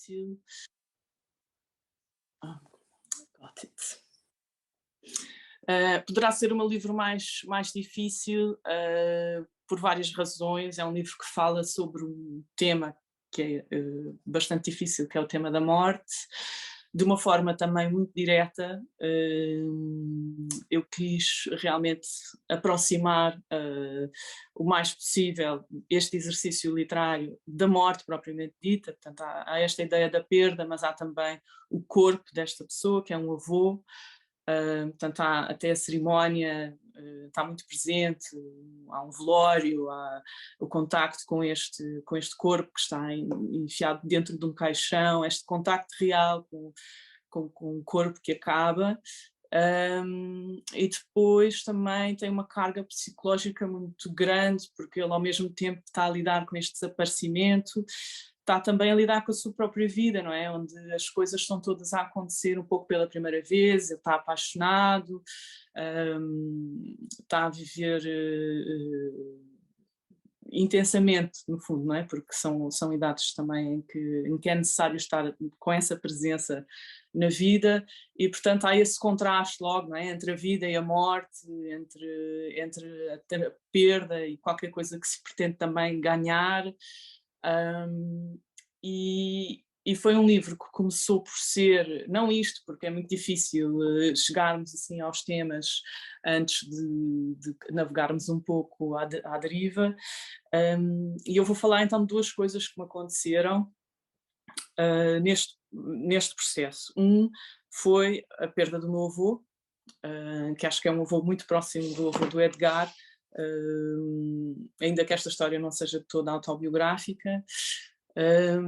difícil. Ah, got it. Poderá ser o meu livro mais difícil, por várias razões. É um livro que fala sobre um tema que é bastante difícil, que é o tema da morte, de uma forma também muito direta. Eu quis realmente aproximar o mais possível este exercício literário da morte propriamente dita. Portanto, há esta ideia da perda, mas há também o corpo desta pessoa, que é um avô. Portanto, há até a cerimónia, está muito presente, há um velório, há o contacto com este corpo que está enfiado dentro de um caixão, este contacto real com um corpo que acaba. E depois também tem uma carga psicológica muito grande, porque ele ao mesmo tempo está a lidar com este desaparecimento, está também a lidar com a sua própria vida, não é? Onde as coisas estão todas a acontecer um pouco pela primeira vez, ele está apaixonado, está a viver intensamente, no fundo, não é? Porque são idades também em que é necessário estar com essa presença na vida, e portanto há esse contraste logo, não é? Entre a vida e a morte, entre a perda e qualquer coisa que se pretende também ganhar. E foi um livro que começou por ser, não isto, porque é muito difícil chegarmos assim aos temas antes de navegarmos um pouco à deriva. E eu vou falar então de duas coisas que me aconteceram neste processo. Foi a perda do meu avô, que acho que é um avô muito próximo do avô do Edgar, ainda que esta história não seja toda autobiográfica.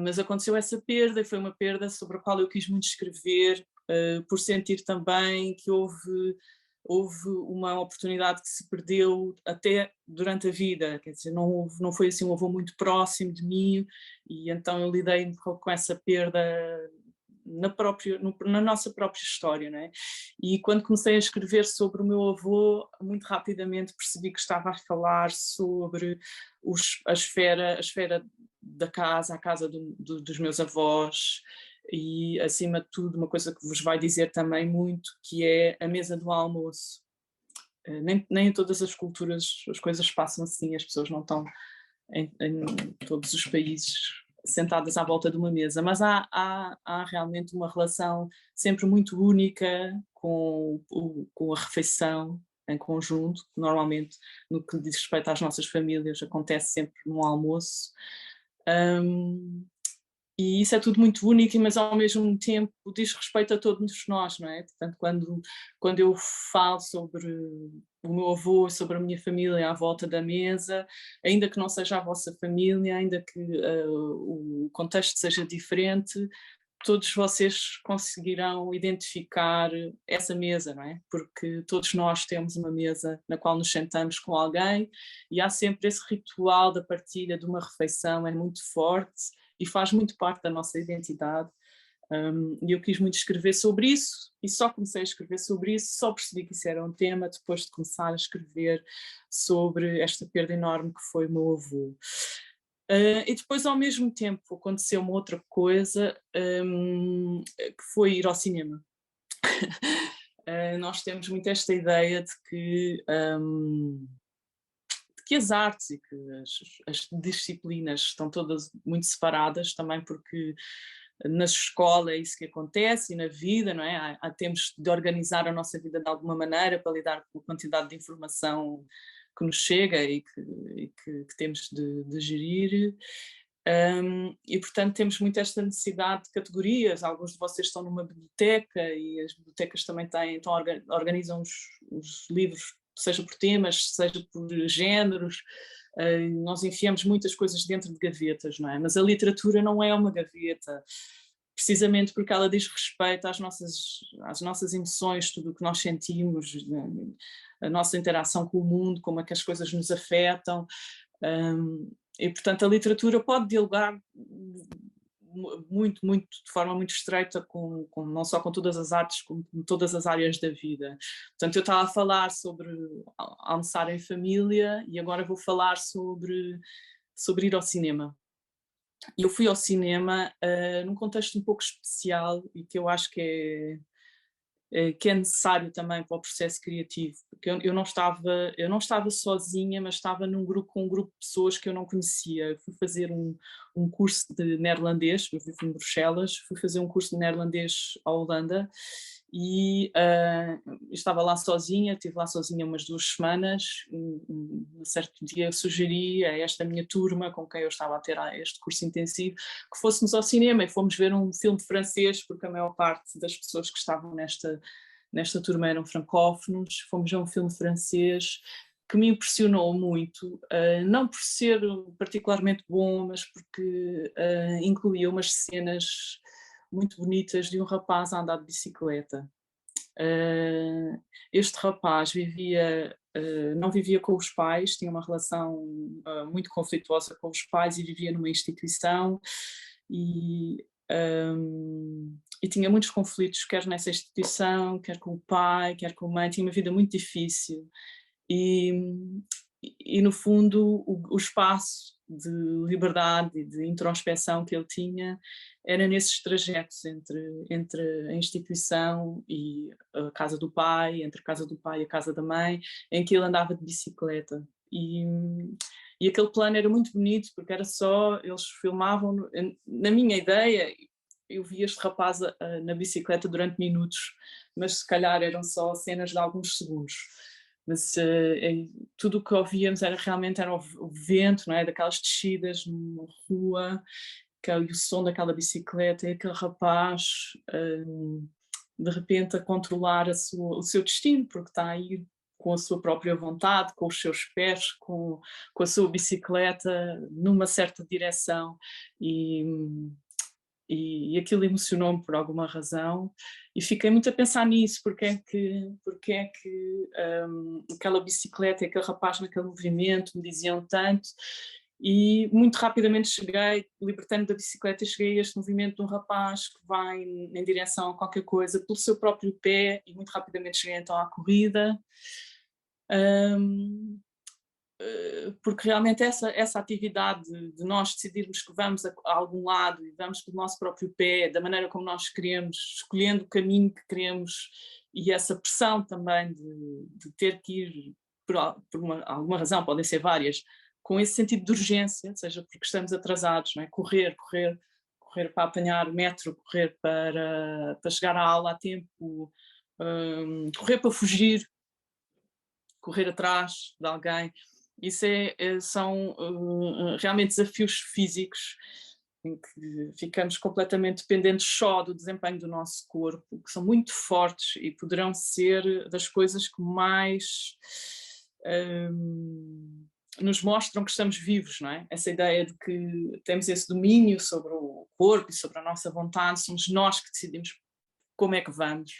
Mas aconteceu essa perda, e foi uma perda sobre a qual eu quis muito escrever, por sentir também que houve uma oportunidade que se perdeu até durante a vida. Quer dizer, não foi assim um avô muito próximo de mim, e então eu lidei um pouco com essa perda na nossa própria história, não é? E quando comecei a escrever sobre o meu avô, muito rapidamente percebi que estava a falar sobre a esfera da casa, a casa dos meus avós, e acima de tudo uma coisa que vos vai dizer também muito, que é a mesa do almoço. Nem em todas as culturas as coisas passam assim, as pessoas não estão em todos os países sentadas à volta de uma mesa, mas há realmente uma relação sempre muito única com a refeição em conjunto, que normalmente, no que diz respeito às nossas famílias, acontece sempre num almoço. E isso é tudo muito único, mas ao mesmo tempo diz respeito a todos nós, não é? Portanto, quando eu falo sobre o meu avô, sobre a minha família à volta da mesa, ainda que não seja a vossa família, ainda que o contexto seja diferente, todos vocês conseguirão identificar essa mesa, não é? Porque todos nós temos uma mesa na qual nos sentamos com alguém, e há sempre esse ritual da partilha de uma refeição, é muito forte e faz muito parte da nossa identidade. E eu quis muito escrever sobre isso, e só comecei a escrever sobre isso, só percebi que isso era um tema depois de começar a escrever sobre esta perda enorme que foi o meu avô. E depois, ao mesmo tempo, aconteceu uma outra coisa, que foi ir ao cinema. Nós temos muito esta ideia de que as artes e que as disciplinas estão todas muito separadas, também porque na escola é isso que acontece, e na vida, não é? Temos de organizar a nossa vida de alguma maneira para lidar com a quantidade de informação que nos chega e que temos de gerir. E portanto temos muito esta necessidade de categorias. Alguns de vocês estão numa biblioteca, e as bibliotecas também organizam os livros, seja por temas, seja por géneros. Nós enfiamos muitas coisas dentro de gavetas, não é? Mas a literatura não é uma gaveta, precisamente porque ela diz respeito às nossas emoções, tudo o que nós sentimos, a nossa interação com o mundo, como é que as coisas nos afetam. E portanto a literatura pode dialogar muito, muito, de forma muito estreita não só com todas as artes, como com todas as áreas da vida. Portanto, eu estava a falar sobre almoçar em família, e agora vou falar sobre ir ao cinema. E eu fui ao cinema num contexto um pouco especial e que eu acho que é necessário também para o processo criativo, porque eu não estava sozinha, mas estava com um grupo de pessoas que eu não conhecia. Eu fui fazer um curso de neerlandês, eu vivo em Bruxelas, fui fazer um curso de neerlandês à Holanda e estava lá sozinha, estive lá sozinha umas 2 semanas. Um certo dia sugeri a esta minha turma com quem eu estava a ter este curso intensivo que fôssemos ao cinema e fomos ver um filme francês, porque a maior parte das pessoas que estavam nesta turma eram francófonos. Fomos ver um filme francês que me impressionou muito, não por ser particularmente bom, mas porque incluía umas cenas muito bonitas de um rapaz a andar de bicicleta. Este rapaz não vivia com os pais, tinha uma relação muito conflituosa com os pais e vivia numa instituição e tinha muitos conflitos, quer nessa instituição, quer com o pai, quer com a mãe. Tinha uma vida muito difícil e no fundo o espaço de liberdade e de introspeção que ele tinha era nesses trajetos entre a instituição e a casa do pai, entre a casa do pai e a casa da mãe, em que ele andava de bicicleta. E aquele plano era muito bonito, porque era só, eles filmavam, na minha ideia, eu vi este rapaz na bicicleta durante minutos, mas se calhar eram só cenas de alguns segundos. Mas tudo o que ouvíamos realmente era o vento, não é? Daquelas descidas numa rua, e o som daquela bicicleta, e aquele rapaz de repente a controlar o seu destino, porque está aí com a sua própria vontade, com os seus pés, com a sua bicicleta numa certa direção. E aquilo emocionou-me por alguma razão e fiquei muito a pensar nisso, porque é que aquela bicicleta e aquele rapaz naquele movimento me diziam tanto. E muito rapidamente libertei-me da bicicleta e cheguei a este movimento de um rapaz que vai em direção a qualquer coisa pelo seu próprio pé, e muito rapidamente cheguei então à corrida. Porque realmente essa atividade de nós decidirmos que vamos a algum lado e vamos pelo nosso próprio pé, da maneira como nós queremos, escolhendo o caminho que queremos, e essa pressão também de ter que ir por alguma razão, podem ser várias, com esse sentido de urgência, seja porque estamos atrasados, não é? Correr para apanhar o metro, correr para chegar à aula a tempo, correr para fugir, correr atrás de alguém. Isso são realmente desafios físicos em que ficamos completamente dependentes só do desempenho do nosso corpo, que são muito fortes e poderão ser das coisas que mais nos mostram que estamos vivos, não é? Essa ideia de que temos esse domínio sobre o corpo e sobre a nossa vontade, somos nós que decidimos como é que vamos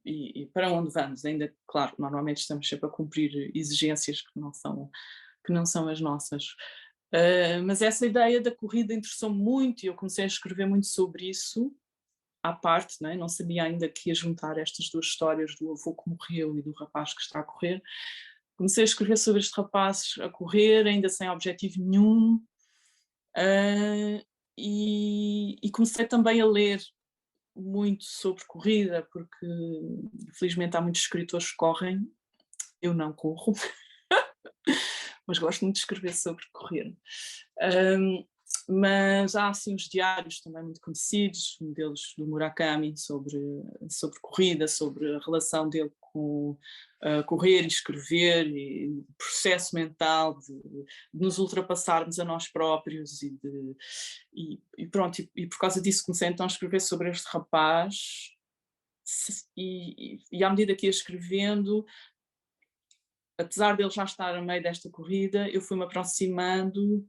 e para onde vamos. Ainda, claro, normalmente estamos sempre a cumprir exigências que não são as nossas. Mas essa ideia da corrida interessou-me muito e eu comecei a escrever muito sobre isso, à parte, não sabia ainda que ia juntar estas duas histórias do avô que morreu e do rapaz que está a correr. Comecei a escrever sobre este rapaz a correr, ainda sem objetivo nenhum, e comecei também a ler muito sobre corrida, porque felizmente há muitos escritores que correm, eu não corro, mas gosto muito de escrever sobre correr. Mas há assim os diários também muito conhecidos, um deles do Murakami, sobre corrida, sobre a relação dele com correr e escrever, e o processo mental de nos ultrapassarmos a nós próprios e pronto, e por causa disso comecei então a escrever sobre este rapaz e à medida que ia escrevendo, apesar dele já estar a meio desta corrida, eu fui-me aproximando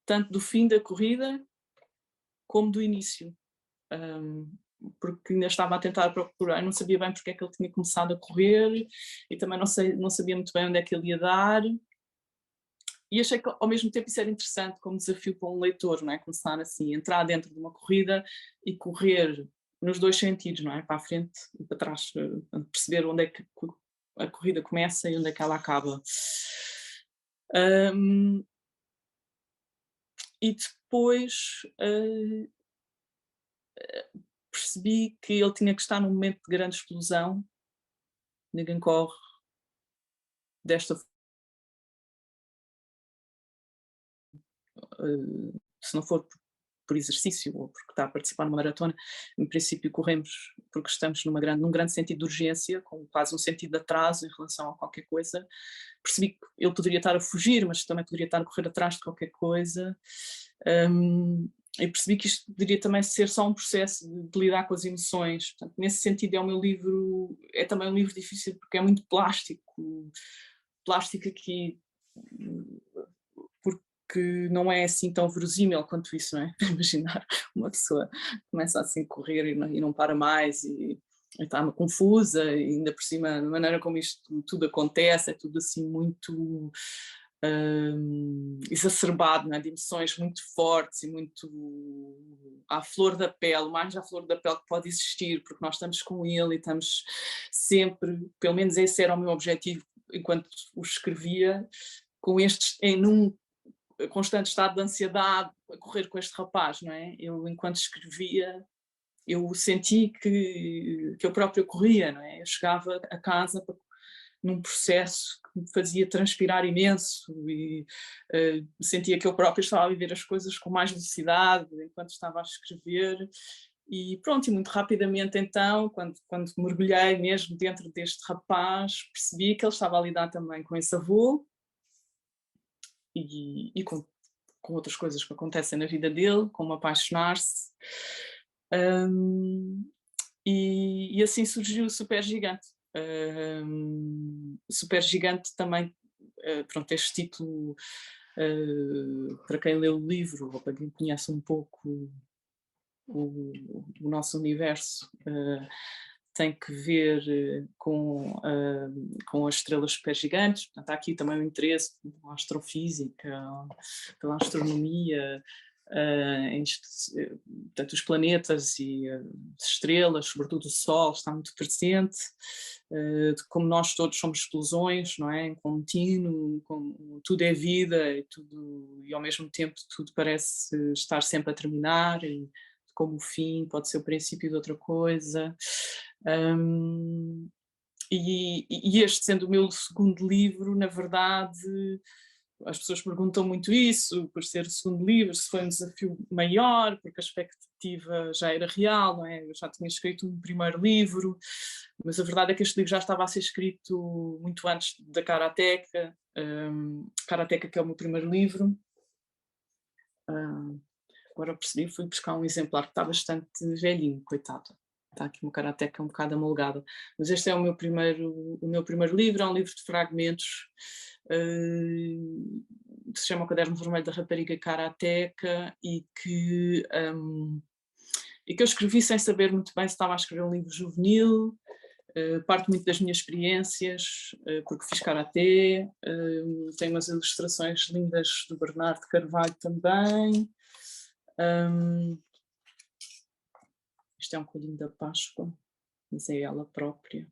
tanto do fim da corrida como do início, porque ainda estava a tentar procurar, não sabia bem porque é que ele tinha começado a correr e também não sabia muito bem onde é que ele ia dar, e achei que ao mesmo tempo isso era interessante como desafio para um leitor, não é? Começar assim, entrar dentro de uma corrida e correr nos dois sentidos, não é? Para a frente e para trás, perceber onde é que a corrida começa e onde é que ela acaba. e depois percebi que ele tinha que estar num momento de grande explosão, ninguém corre desta se não for por exercício ou porque está a participar numa maratona, em princípio corremos porque estamos num grande sentido de urgência, com quase um sentido de atraso em relação a qualquer coisa. Percebi que ele poderia estar a fugir, mas também poderia estar a correr atrás de qualquer coisa. E percebi que isto poderia também ser só um processo de lidar com as emoções. Portanto, nesse sentido é o meu livro, é também um livro difícil porque é muito plástico. Plástico aqui porque não é assim tão verosímil quanto isso, não é? Imaginar uma pessoa começa assim a correr e não para mais e está confusa, e ainda por cima, da maneira como isto tudo acontece, é tudo assim muito exacerbado, não é? De emoções muito fortes e muito à flor da pele, mais à flor da pele que pode existir, porque nós estamos com ele e estamos sempre, pelo menos esse era o meu objetivo enquanto o escrevia, com estes, num constante estado de ansiedade a correr com este rapaz, não é? Eu, enquanto escrevia, eu senti que eu própria corria, não é? Eu chegava a casa num processo que me fazia transpirar imenso e sentia que eu própria estava a viver as coisas com mais velocidade enquanto estava a escrever. E pronto, e muito rapidamente então, quando mergulhei mesmo dentro deste rapaz, percebi que ele estava a lidar também com esse avô, e com outras coisas que acontecem na vida dele, como apaixonar-se. E assim surgiu o Supergigante. O Supergigante também, pronto, este título, para quem lê o livro, ou para quem conhece um pouco o nosso universo, tem que ver com as estrelas supergigantes. Portanto, há aqui também o interesse pela astrofísica, pela astronomia, portanto, os planetas e as estrelas, sobretudo o Sol, está muito presente, de como nós todos somos explosões, não é? Em contínuo, como tudo é vida e ao mesmo tempo tudo parece estar sempre a terminar, e como o fim pode ser o princípio de outra coisa. E este sendo o meu segundo livro, na verdade, as pessoas perguntam muito isso, por ser o segundo livro, se foi um desafio maior, porque a expectativa já era real, não é? Eu já tinha escrito um primeiro livro, mas a verdade é que este livro já estava a ser escrito muito antes da Karateka, Karateka, que é o meu primeiro livro. Agora percebi, fui buscar um exemplar que está bastante velhinho, coitado. Está aqui uma Karateka um bocado amolgada. Mas este é o meu primeiro livro, é um livro de fragmentos, que se chama O Caderno Vermelho da Rapariga Karateka, e que eu escrevi sem saber muito bem se estava a escrever um livro juvenil. Parte muito das minhas experiências, porque fiz karatê, tenho umas ilustrações lindas do Bernardo Carvalho também. Isto é um coelhinho da Páscoa, mas é ela própria.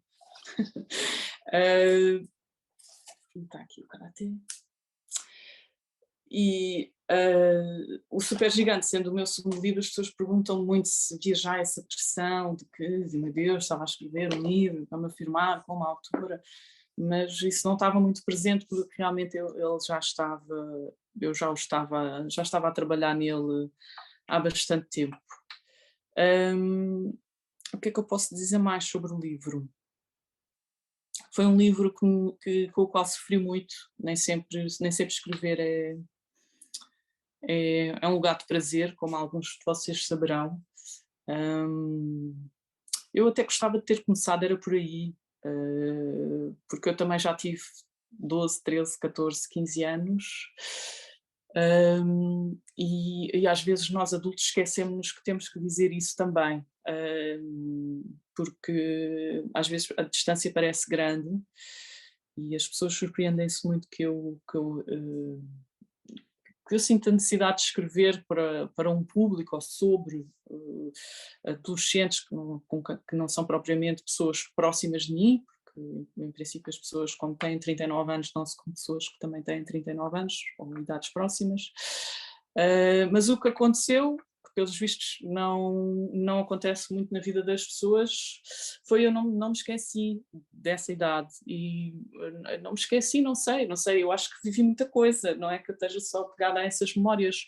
Está aqui o karatê. E o Supergigante, sendo o meu segundo livro, as pessoas perguntam muito se havia já essa pressão de que, meu Deus, estava a escrever um livro para me afirmar com uma autora, mas isso não estava muito presente, porque realmente ele já estava, eu já estava a trabalhar nele há bastante tempo. O que é que eu posso dizer mais sobre o livro? Foi um livro com o qual sofri muito, nem sempre escrever é um lugar de prazer, como alguns de vocês saberão. Eu até gostava de ter começado, era por aí, porque eu também já tive 12, 13, 14, 15 anos, e às vezes nós adultos esquecemos que temos que dizer isso também, porque às vezes a distância parece grande e as pessoas surpreendem-se muito que eu sinto a necessidade de escrever para um público ou sobre adolescentes que não são propriamente pessoas próximas de mim, porque em princípio as pessoas quando têm 39 anos dão-se com pessoas que também têm 39 anos ou idades próximas, Mas o que aconteceu, que pelos vistos não acontece muito na vida das pessoas, foi eu não me esqueci dessa idade. E não me esqueci, não sei, eu acho que vivi muita coisa, não é que eu esteja só pegada a essas memórias.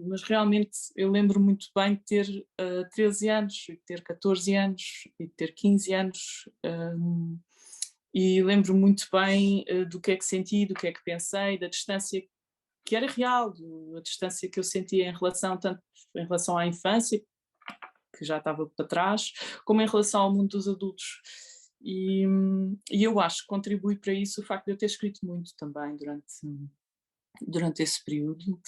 Mas realmente eu lembro muito bem de ter 13 anos, e de ter 14 anos, e de ter 15 anos. E lembro muito bem do que é que senti, do que é que pensei, da distância que era real, a distância que eu sentia em relação, tanto em relação à infância, que já estava para trás, como em relação ao mundo dos adultos. E eu acho que contribui para isso o facto de eu ter escrito muito também durante esse período.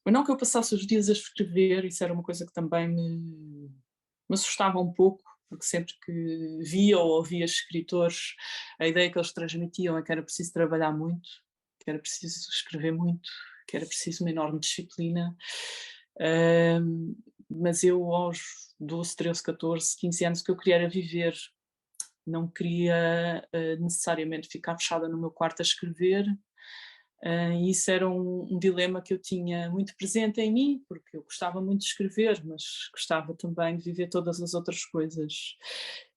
Não que eu passasse os dias a escrever, isso era uma coisa que também me assustava um pouco, porque sempre que via ou ouvia escritores, a ideia que eles transmitiam é que era preciso trabalhar muito, que era preciso escrever muito, que era preciso uma enorme disciplina. Mas eu aos 12, 13, 14, 15 anos, o que eu queria era viver, não queria necessariamente ficar fechada no meu quarto a escrever. E isso era um dilema que eu tinha muito presente em mim, porque eu gostava muito de escrever, mas gostava também de viver todas as outras coisas.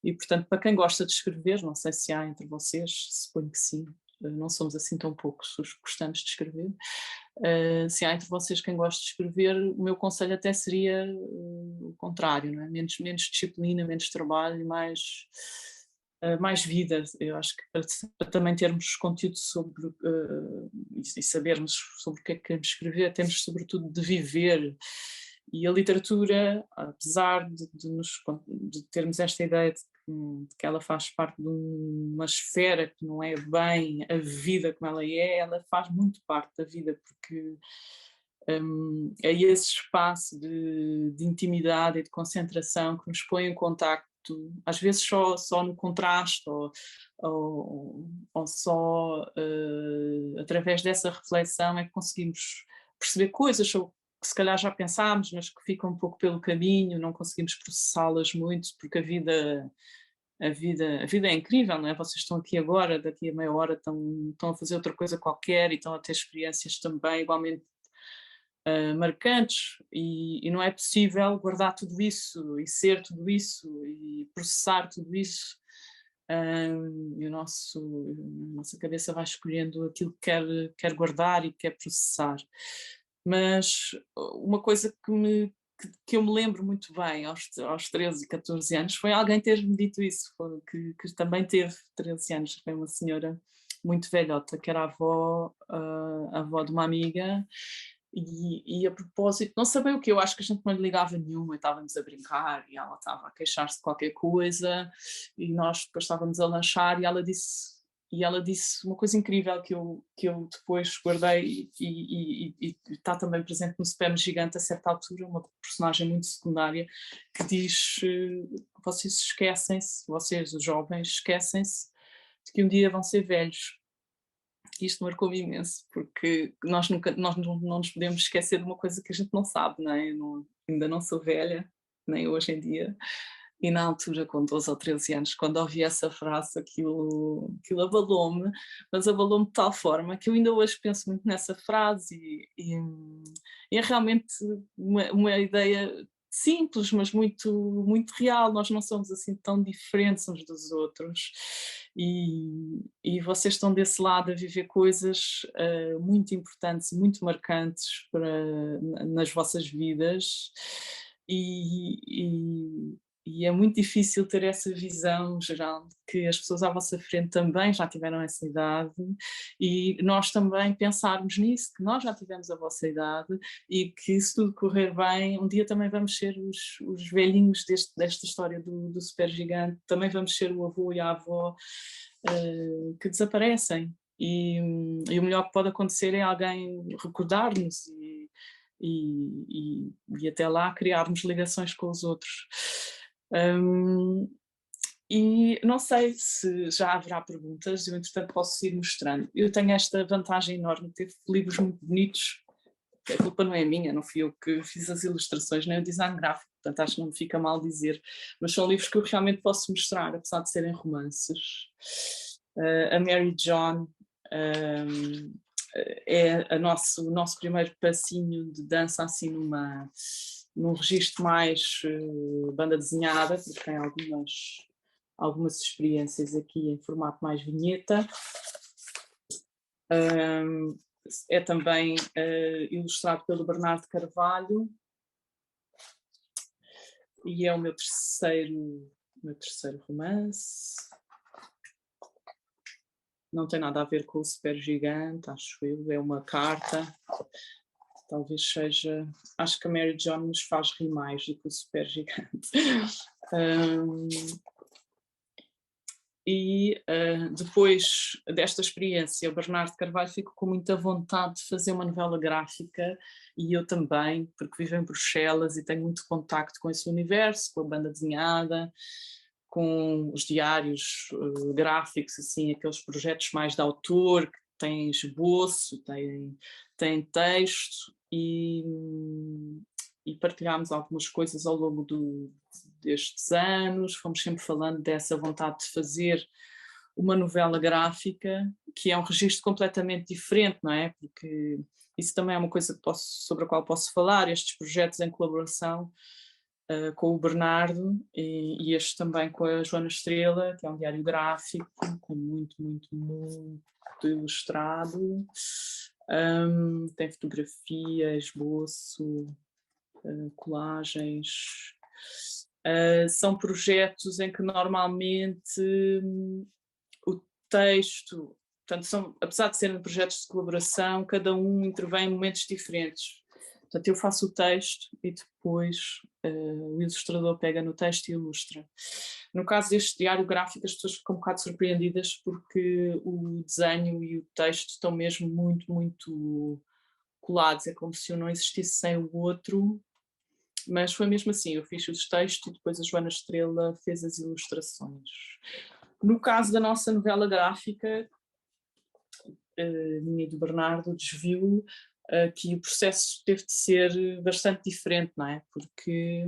E, portanto, para quem gosta de escrever, não sei se há entre vocês, suponho que sim, não somos assim tão poucos os que gostamos de escrever. Se há entre vocês quem gosta de escrever, o meu conselho até seria o contrário, não é? Menos disciplina, menos trabalho, mais vida. Eu acho que para também termos conteúdo sobre e sabermos sobre o que é que queremos escrever, temos sobretudo de viver. E a literatura, apesar de termos esta ideia de que ela faz parte de uma esfera que não é bem a vida como ela faz muito parte da vida, porque é esse espaço de intimidade e de concentração que nos põe em contacto, às vezes só no contraste ou só através dessa reflexão é que conseguimos perceber coisas sobre que se calhar já pensámos, mas que ficam um pouco pelo caminho, não conseguimos processá-las muito, porque a vida é incrível, não é? Vocês estão aqui agora, daqui a meia hora estão a fazer outra coisa qualquer e estão a ter experiências também igualmente marcantes, e não é possível guardar tudo isso e ser tudo isso e processar tudo isso. E a nossa cabeça vai escolhendo aquilo que quer guardar e quer processar. Mas uma coisa que eu me lembro muito bem aos 13 e 14 anos foi alguém ter-me dito isso, que também teve 13 anos, foi uma senhora muito velhota, que era a avó de uma amiga. E a propósito, não sabia o que, eu acho que a gente não lhe ligava nenhuma, estávamos a brincar e ela estava a queixar-se de qualquer coisa e nós depois estávamos a lanchar e ela disse uma coisa incrível que eu depois guardei e está também presente no Spam Gigante a certa altura, uma personagem muito secundária que diz vocês esquecem-se, vocês os jovens esquecem-se de que um dia vão ser velhos. Isto marcou-me imenso, porque nós não nos podemos esquecer de uma coisa que a gente não sabe, não é? Ainda não sou velha, nem hoje em dia, e na altura, com 12 ou 13 anos, quando ouvi essa frase, aquilo abalou-me, mas abalou-me de tal forma que eu ainda hoje penso muito nessa frase e é realmente uma ideia simples, mas muito, muito real. Nós não somos assim tão diferentes uns dos outros e vocês estão desse lado a viver coisas muito importantes, muito marcantes nas vossas vidas e é muito difícil ter essa visão geral de que as pessoas à vossa frente também já tiveram essa idade e nós também pensarmos nisso, que nós já tivemos a vossa idade e que se tudo correr bem, um dia também vamos ser os velhinhos desta história do supergigante, também vamos ser o avô e a avó que desaparecem e o melhor que pode acontecer é alguém recordar-nos e até lá criarmos ligações com os outros. E não sei se já haverá perguntas, eu entretanto posso ir mostrando. Eu tenho esta vantagem enorme de ter livros muito bonitos, a culpa não é minha, não fui eu que fiz as ilustrações, nem o design gráfico, portanto acho que não me fica mal dizer, mas são livros que eu realmente posso mostrar, apesar de serem romances. A Mary John, é o nosso primeiro passinho de dança assim num registro mais banda desenhada, porque tem algumas experiências aqui em formato mais vinheta. É também ilustrado pelo Bernardo Carvalho e é o meu terceiro romance. Não tem nada a ver com o Super Gigante, acho eu, é uma carta. Talvez seja... Acho que a Mary Jo nos faz rir mais do que o Super Gigante. E depois desta experiência, o Bernardo Carvalho ficou com muita vontade de fazer uma novela gráfica, e eu também, porque vivo em Bruxelas e tenho muito contacto com esse universo, com a banda desenhada, com os diários gráficos, assim, aqueles projetos mais de autor, que têm esboço, têm texto, e partilhámos algumas coisas ao longo destes anos, fomos sempre falando dessa vontade de fazer uma novela gráfica, que é um registro completamente diferente, não é? Porque isso também é uma coisa sobre a qual posso falar, estes projetos em colaboração com o Bernardo e este também com a Joana Estrela, que é um diário gráfico, com muito, muito, muito ilustrado. Tem fotografia, esboço, colagens. São projetos em que normalmente o texto, portanto, apesar de serem projetos de colaboração, cada um intervém em momentos diferentes. Portanto, eu faço o texto e depois o ilustrador pega no texto e ilustra. No caso deste diário gráfico, as pessoas ficam um bocado surpreendidas porque o desenho e o texto estão mesmo muito, muito colados. É como se um não existisse sem o outro, mas foi mesmo assim. Eu fiz os textos e depois a Joana Estrela fez as ilustrações. No caso da nossa novela gráfica, minha e do Bernardo, desvio que o processo teve de ser bastante diferente, não é? Porque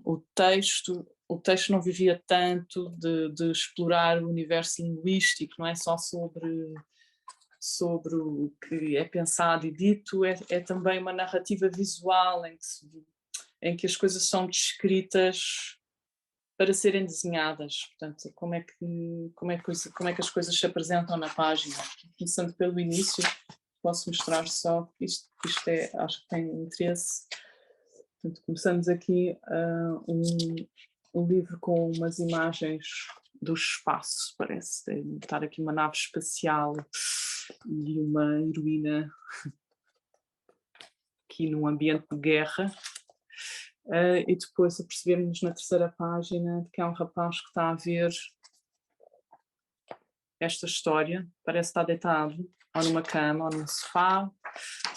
o texto não vivia tanto de explorar o universo linguístico, não é só sobre o que é pensado e dito, é também uma narrativa visual em que as coisas são descritas para serem desenhadas. Portanto, como é que as coisas se apresentam na página. Começando pelo início, posso mostrar só isto acho que tem interesse. Portanto, começamos aqui um livro com umas imagens do espaço, parece estar aqui uma nave espacial e uma heroína aqui num ambiente de guerra. E depois apercebemos na terceira página que é um rapaz que está a ver esta história, parece estar deitado ou numa cama ou num sofá.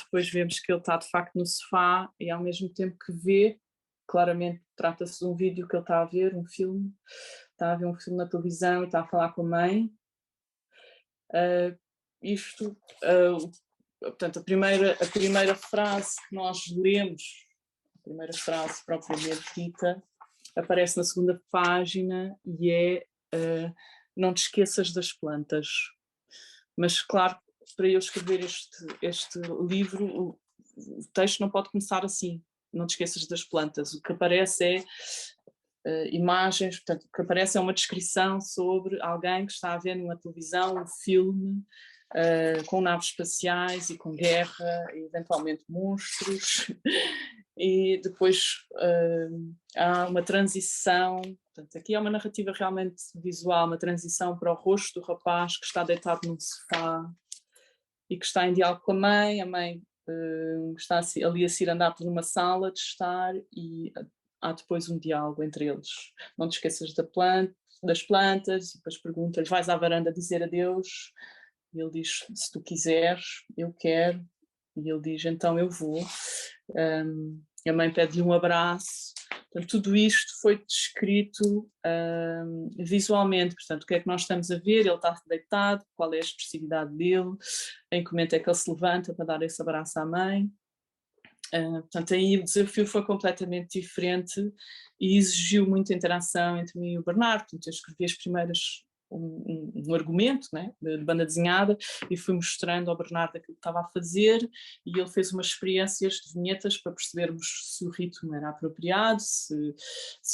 Depois vemos que ele está de facto no sofá e ao mesmo tempo que vê, claramente trata-se de um vídeo que ele está a ver, um filme, está a ver um filme na televisão e está a falar com a mãe. Portanto, a primeira frase que nós lemos, a primeira frase propriamente dita, aparece na segunda página e é não te esqueças das plantas. Mas claro, para eu escrever este livro, o texto não pode começar assim, não te esqueças das plantas. O que aparece é imagens, portanto, o que aparece é uma descrição sobre alguém que está a ver numa televisão um filme com naves espaciais e com guerra e eventualmente monstros. E depois há uma transição, portanto, aqui é uma narrativa realmente visual, uma transição para o rosto do rapaz que está deitado num sofá e que está em diálogo com a mãe está ali a cirandar por uma sala de estar e há depois um diálogo entre eles. Não te esqueças das plantas, e depois pergunta-lhe, vais à varanda dizer adeus? E ele diz, se tu quiseres, eu quero. E ele diz, então eu vou. A mãe pede-lhe um abraço. Portanto, tudo isto foi descrito visualmente. Portanto, o que é que nós estamos a ver? Ele está deitado, qual é a expressividade dele, em que momento é que ele se levanta para dar esse abraço à mãe. Portanto, aí o desafio foi completamente diferente e exigiu muita interação entre mim e o Bernardo. Portanto, eu escrevi as primeiras um argumento, né, de banda desenhada, e fui mostrando ao Bernardo aquilo que estava a fazer, e ele fez umas experiências de vinhetas para percebermos se o ritmo era apropriado, se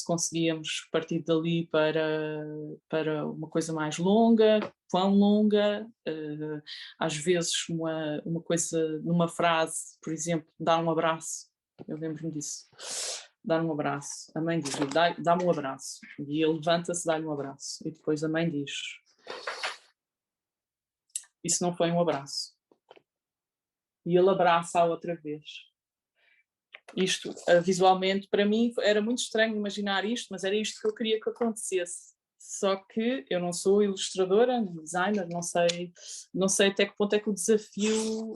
conseguíamos partir dali para uma coisa mais longa, quão longa, às vezes uma coisa numa frase, por exemplo, dar um abraço, eu lembro-me disso. Dar um abraço. A mãe diz, dá-me um abraço. E ele levanta-se, dá-lhe um abraço. E depois a mãe diz, isso não foi um abraço. E ele abraça-a outra vez. Isto, visualmente, para mim, era muito estranho imaginar isto, mas era isto que eu queria que acontecesse. Só que eu não sou ilustradora, designer, não sei até que ponto é que o desafio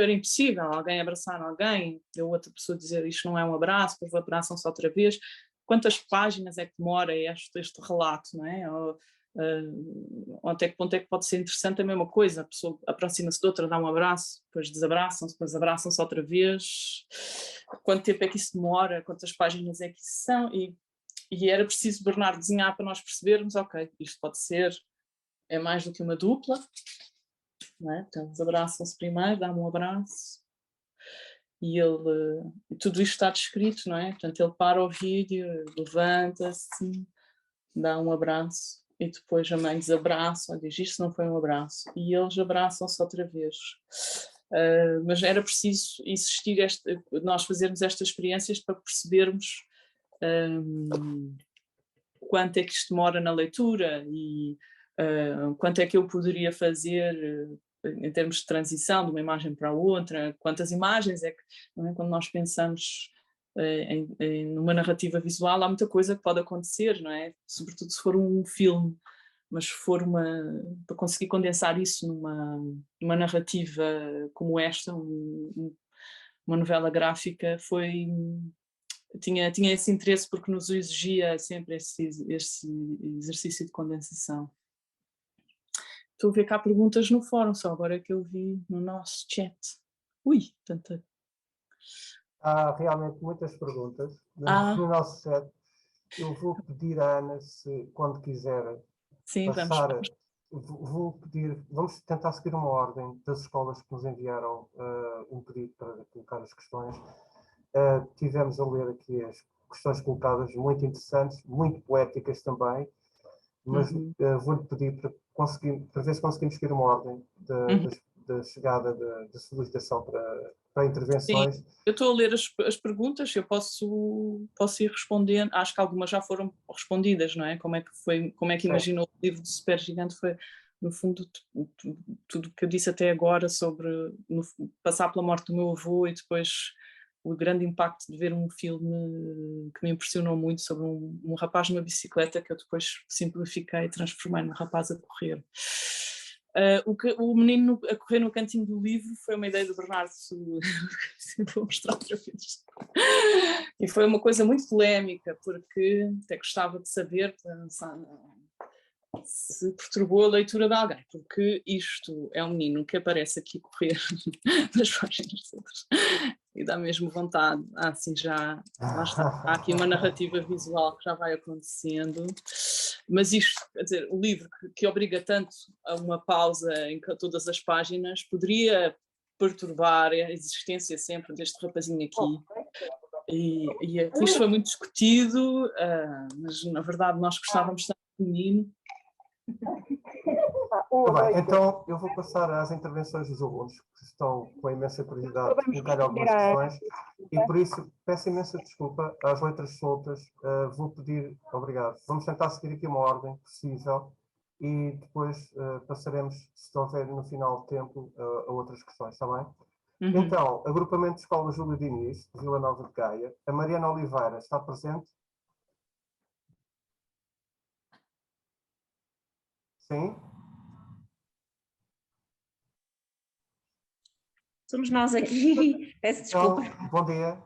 era impossível, alguém abraçar alguém, a outra pessoa dizer isto não é um abraço, depois abraçam-se outra vez. Quantas páginas é que demora este relato, não é? Ou até que ponto é que pode ser interessante a mesma coisa, a pessoa aproxima-se de outra, dá um abraço, depois desabraçam-se, depois abraçam-se outra vez. Quanto tempo é que isso demora? Quantas páginas é que isso são? E era preciso Bernardo desenhar para nós percebermos, ok, isto pode ser, é mais do que uma dupla, não é? Então eles abraçam-se primeiro, dão um abraço, e tudo isto está descrito, não é? Portanto, ele para o vídeo, levanta-se, dá um abraço, e depois a mãe desabraça, diz, isto não foi um abraço, e eles abraçam-se outra vez. Mas era preciso existir, nós fazermos estas experiências para percebermos quanto é que isto demora na leitura e quanto é que eu poderia fazer em termos de transição de uma imagem para a outra, quantas imagens é que, não é? Quando nós pensamos numa narrativa visual, há muita coisa que pode acontecer, não é? Sobretudo se for um filme, mas se for para conseguir condensar isso numa narrativa como esta, uma novela gráfica, tinha esse interesse porque nos exigia sempre esse exercício de condensação. Estou a ver cá perguntas no fórum, só agora que eu vi no nosso chat. Ui, tanta... Há realmente muitas perguntas no nosso chat. Eu vou pedir à Ana, se quando quiser passar, vou pedir, vamos tentar seguir uma ordem das escolas que nos enviaram um pedido para colocar as questões. Tivemos a ler aqui as questões colocadas, muito interessantes, muito poéticas também, mas vou-lhe pedir para ver se conseguimos seguir uma ordem da chegada da solicitação para intervenções. Sim, eu estou a ler as perguntas, eu posso ir respondendo, acho que algumas já foram respondidas, não é? Como é que imaginou o livro do Super Gigante? Foi, no fundo, tudo que eu disse até agora sobre passar pela morte do meu avô e depois o grande impacto de ver um filme que me impressionou muito sobre um rapaz numa bicicleta que eu depois simplifiquei e transformei num rapaz a correr. O menino a correr no cantinho do livro foi uma ideia do Bernardo, vou mostrar outra vez. E foi uma coisa muito polémica, porque até gostava de saber se perturbou a leitura de alguém, porque isto é um menino que aparece aqui a correr nas páginas todas e dá mesmo vontade. Assim já, lá está, há aqui uma narrativa visual que já vai acontecendo, mas isto, quer dizer, o livro que obriga tanto a uma pausa em todas as páginas poderia perturbar a existência sempre deste rapazinho aqui. E isto foi muito discutido, mas na verdade nós gostávamos tanto do menino. Bem, então eu vou passar às intervenções dos alunos, que estão com imensa curiosidade de colocar algumas questões, e por isso peço imensa desculpa às letras soltas, vou pedir, obrigado, vamos tentar seguir aqui uma ordem possível e depois passaremos, se houver no final de tempo, a outras questões, está bem? Então, agrupamento de escola Júlio Diniz, Vila Nova de Gaia, a Mariana Oliveira está presente? Sim? Somos nós aqui, peço desculpa. Então, bom dia.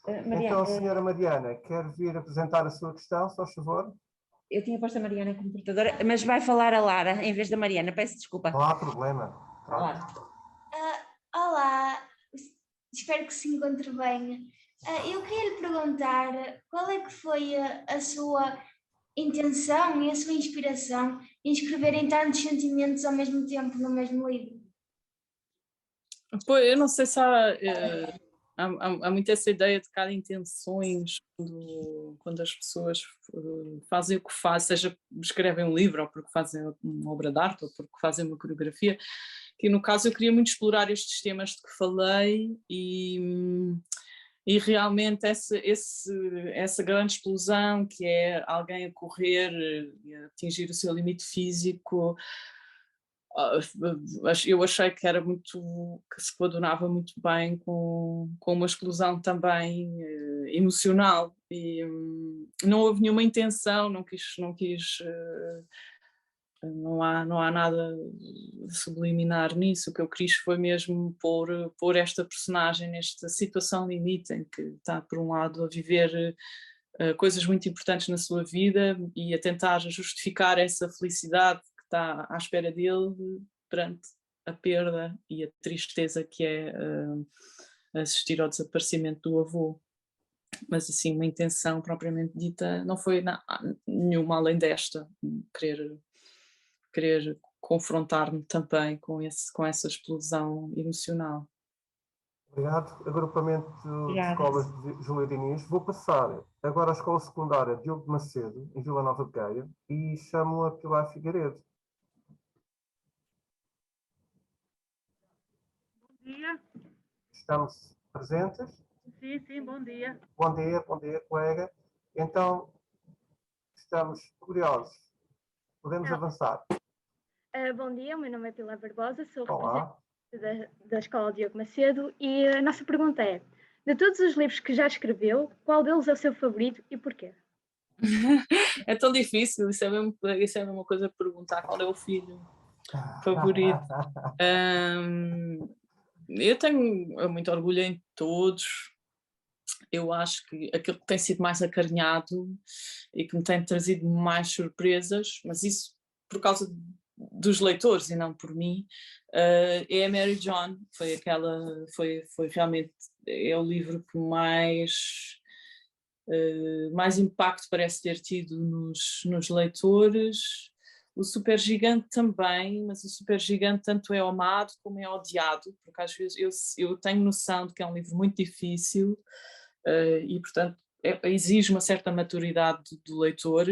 Então, a senhora Mariana, quer vir apresentar a sua questão, se faz favor? Eu tinha posto a Mariana como portadora, mas vai falar a Lara em vez da Mariana, peço desculpa. Não há problema. Olá, espero que se encontre bem. Eu queria lhe perguntar qual é que foi a sua intenção e a sua inspiração em escreverem tantos sentimentos ao mesmo tempo no mesmo livro? Pois, eu não sei se há muito essa ideia de cada intenções quando as pessoas fazem o que fazem, seja escrevem um livro ou porque fazem uma obra de arte ou porque fazem uma coreografia, que no caso eu queria muito explorar estes temas de que falei e realmente essa grande explosão que é alguém a correr e a atingir o seu limite físico, eu achei que era que se coadunava muito bem com uma explosão também emocional e não houve nenhuma intenção, não há nada subliminar nisso. O que eu quis foi mesmo pôr esta personagem nesta situação limite em que está por um lado a viver coisas muito importantes na sua vida e a tentar justificar essa felicidade que está à espera dele perante a perda e a tristeza que é assistir ao desaparecimento do avô. Mas assim, uma intenção propriamente dita não foi nenhuma além desta, querer confrontar-me também com essa explosão emocional. Obrigado. Agrupamento de escolas de Júlia Diniz. Vou passar agora à Escola Secundária Diogo de Macedo, em Vila Nova de Gaia, e chamo a Pilar Figueiredo. Bom dia. Estamos presentes? Sim, bom dia. Bom dia, colega. Então, estamos curiosos. Podemos avançar. Bom dia, o meu nome é Pilar Barbosa, sou Olá. representante da Escola Diogo Macedo e a nossa pergunta é: de todos os livros que já escreveu, qual deles é o seu favorito e porquê? É tão difícil, isso é mesmo uma coisa de perguntar qual é o filho favorito. Eu tenho muito orgulho em todos. Eu acho que aquilo que tem sido mais acarinhado e que me tem trazido mais surpresas, mas isso por causa dos leitores e não por mim, é a Mary John. Foi realmente o livro que mais impacto parece ter tido nos leitores. O Supergigante também, mas o Supergigante tanto é amado como é odiado, porque às vezes eu tenho noção de que é um livro muito difícil e, portanto, exige uma certa maturidade do leitor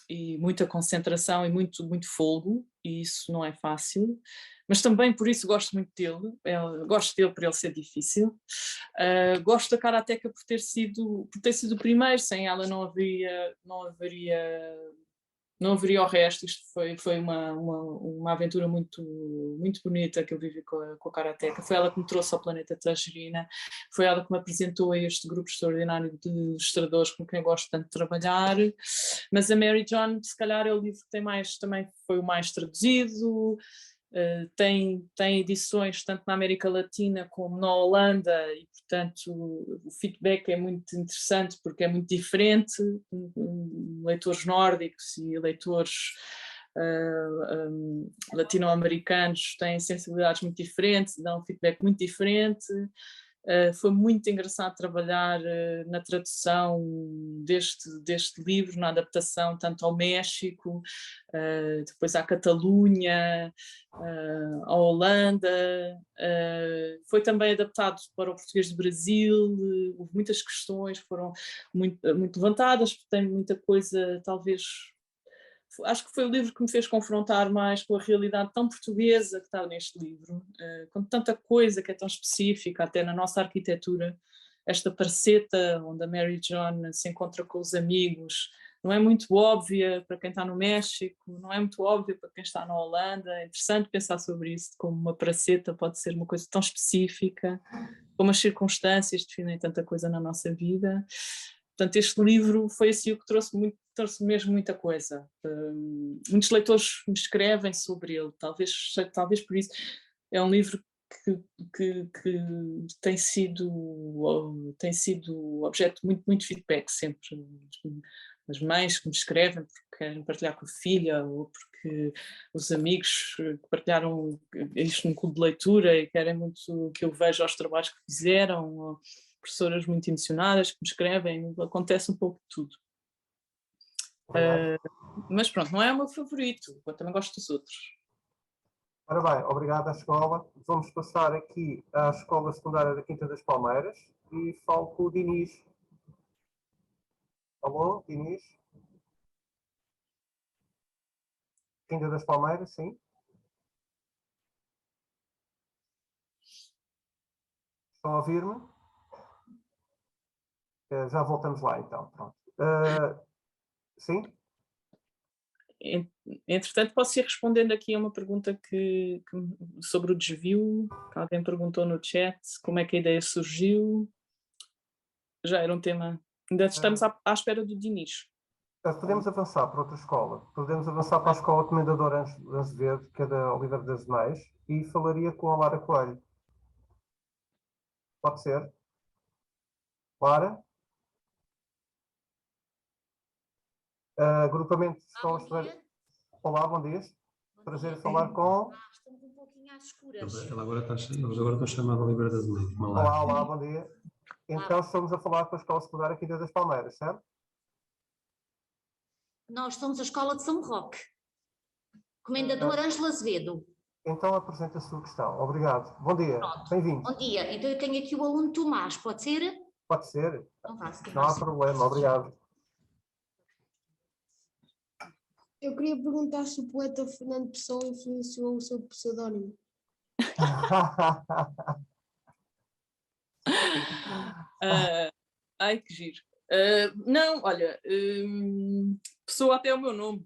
e muita concentração e muito, muito folgo, e isso não é fácil. Mas também por isso gosto muito dele, gosto dele por ele ser difícil. Gosto da Karateka por ter sido o primeiro, sem ela não haveria o resto. Isto foi uma aventura muito, muito bonita que eu vivi com a Karateka. Foi ela que me trouxe ao planeta Tangerina, foi ela que me apresentou a este grupo extraordinário de ilustradores com quem eu gosto tanto de trabalhar. Mas a Mary John, se calhar, é o livro que também foi o mais traduzido. Tem edições tanto na América Latina como na Holanda e, portanto, o feedback é muito interessante porque é muito diferente. Leitores nórdicos e leitores latino-americanos têm sensibilidades muito diferentes, dão um feedback muito diferente. Foi muito engraçado trabalhar na tradução deste livro, na adaptação tanto ao México, depois à Catalunha, à Holanda. Foi também adaptado para o português do Brasil. Houve muitas questões, foram muito, muito levantadas, porque tem muita coisa, talvez. Acho que foi o livro que me fez confrontar mais com a realidade tão portuguesa que está neste livro, com tanta coisa que é tão específica, até na nossa arquitetura. Esta praceta onde a Mary John se encontra com os amigos não é muito óbvia para quem está no México, não é muito óbvia para quem está na Holanda. É interessante pensar sobre isso, como uma praceta pode ser uma coisa tão específica, como as circunstâncias definem tanta coisa na nossa vida. Portanto, este livro foi assim o que trouxe mesmo muita coisa. Muitos leitores me escrevem sobre ele, talvez por isso. É um livro que tem sido objeto de muito, muito feedback sempre. As mães que me escrevem porque querem partilhar com a filha, ou porque os amigos que partilharam isto num clube de leitura e querem muito que eu veja os trabalhos que fizeram, ou professoras muito emocionadas que me escrevem. Acontece um pouco de tudo. Mas pronto, não é o meu favorito, eu também gosto dos outros. Ora bem, obrigado à escola. Vamos passar aqui à Escola Secundária da Quinta das Palmeiras e falo com o Dinis. Alô, Dinis? Quinta das Palmeiras, sim. Estão a ouvir-me? Já voltamos lá então, pronto. Sim? Entretanto, posso ir respondendo aqui a uma pergunta sobre o desvio, que alguém perguntou no chat, como é que a ideia surgiu. Já era um tema, ainda estamos à espera do Dinis. Podemos avançar para outra escola. Podemos avançar para a Escola Comendador Azevedo, que é da Oliveira das Meias, e falaria com a Lara Coelho. Pode ser? Lara? Agrupamento de escolas... Olá, bom dia. Prazer em falar com... Estamos um pouquinho às escuras. Eles agora estão chamados a Oliveira das Meias. Olá, bom dia. Então estamos a falar com a Escola Secundária Quinta das Palmeiras, certo? Nós somos a Escola de São Roque. Comendador Ângela Azevedo. Então apresenta a sua questão. Obrigado. Bom dia. Bem-vindo. Bom dia. Então eu tenho aqui o aluno Tomás. Pode ser? Pode ser. Então vá, não há problema. Obrigado. Eu queria perguntar se o poeta Fernando Pessoa influenciou o seu pseudónimo. Ai, que giro. Não, olha, Pessoa até é o meu nome.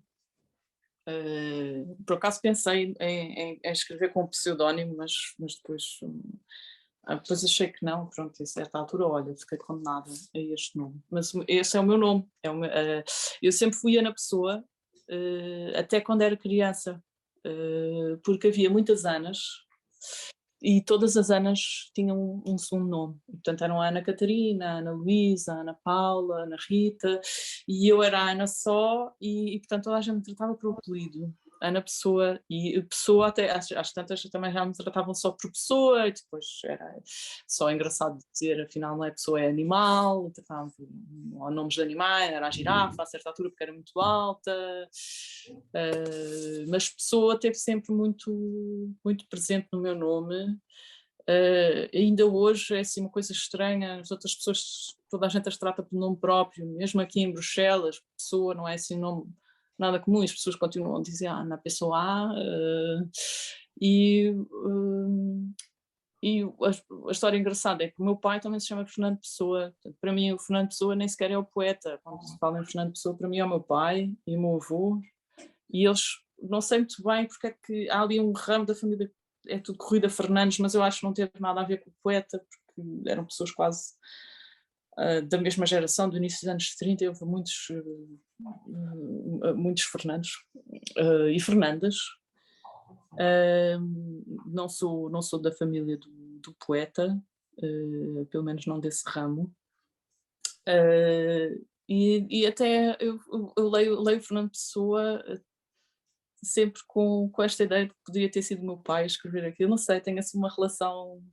Por acaso pensei em escrever com um pseudónimo, mas depois achei que não, pronto, a certa altura, olha, fiquei condenada a este nome. Mas esse é o meu nome. Eu sempre fui Ana Pessoa, até quando era criança, porque havia muitas Anas e todas as Anas tinham um segundo nome. Portanto, eram a Ana Catarina, a Ana Luísa, a Ana Paula, a Ana Rita, e eu era a Ana só, e portanto toda a gente me tratava por apelido. Ana Pessoa, e Pessoa até, às tantas também já me tratavam só por Pessoa, e depois era só engraçado dizer, afinal não é Pessoa, é animal, tratavam por nomes de animais, era a girafa a certa altura porque era muito alta, mas Pessoa esteve sempre muito, muito presente no meu nome. Ainda hoje é assim uma coisa estranha, as outras pessoas, toda a gente as trata pelo nome próprio, mesmo aqui em Bruxelas, Pessoa não é assim um nome nada comum, as pessoas continuam a dizer na pessoa A, e a história engraçada é que o meu pai também se chama Fernando Pessoa. Portanto, para mim o Fernando Pessoa nem sequer é o poeta, quando se fala em Fernando Pessoa para mim é o meu pai e o meu avô, e eles não sei muito bem porque é que há ali um ramo da família, é tudo corrida a Fernandes, mas eu acho que não teve nada a ver com o poeta, porque eram pessoas quase da mesma geração, do início dos anos 30, houve muitos Fernandes e Fernandas. Não sou da família do poeta, pelo menos não desse ramo. E até eu leio Fernando Pessoa sempre com esta ideia de que poderia ter sido o meu pai a escrever aquilo. Não sei, tenho assim uma relação...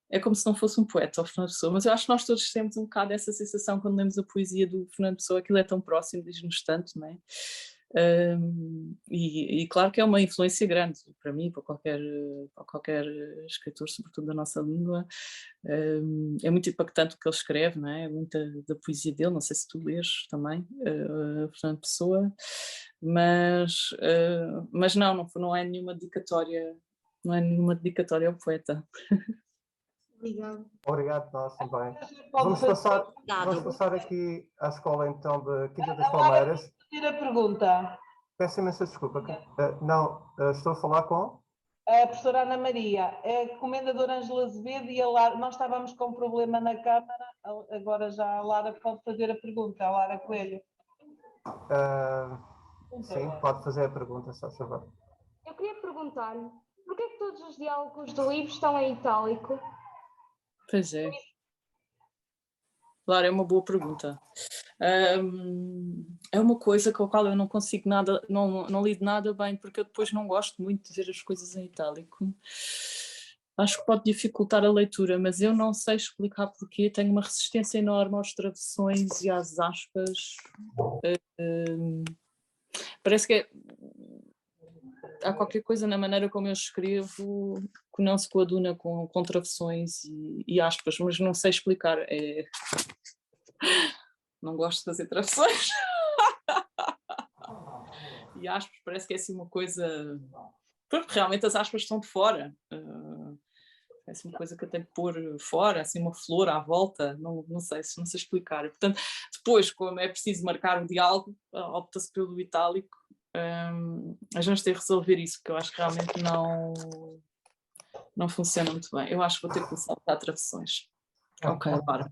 É como se não fosse um poeta, o Fernando Pessoa, mas eu acho que nós todos temos um bocado essa sensação quando lemos a poesia do Fernando Pessoa, aquilo é tão próximo, diz-nos tanto, não é? E claro que é uma influência grande para mim, para qualquer escritor, sobretudo da nossa língua. É muito impactante o que ele escreve, não é? Muita da poesia dele, não sei se tu lês também, Fernando Pessoa, mas não é nenhuma dedicatória, ao poeta. Obrigado. Obrigado, nós também. Vamos passar aqui à escola então de Quinta das Palmeiras. A pergunta. Peço imensa desculpa. Estou a falar com? A professora Ana Maria, a comendadora Ângela Azevedo e a Lara, nós estávamos com um problema na Câmara, agora já a Lara pode fazer a pergunta, a Lara Coelho. Sim, pode fazer a pergunta, só favor. Eu queria perguntar-lhe, por que é que todos os diálogos do livro estão em itálico? Pois é. Claro, é uma boa pergunta. É uma coisa com a qual eu não consigo nada, não lido nada bem, porque eu depois não gosto muito de ver as coisas em itálico. acho que pode dificultar a leitura, mas eu não sei explicar porquê. Tenho uma resistência enorme aos travessões e às aspas. Parece que há qualquer coisa na maneira como eu escrevo que não se coaduna com travessões e aspas, mas não sei explicar. Não gosto de fazer travessões. E aspas parece que é assim uma coisa... Porque realmente as aspas estão de fora. É assim uma coisa que eu tenho que pôr fora, assim uma flor à volta, não sei explicar. Portanto, depois, como é preciso marcar o diálogo, opta-se pelo itálico. Mas vamos ter que resolver isso, porque eu acho que realmente não funciona muito bem. Eu acho que vou ter que começar a dar travessões. Ok, para.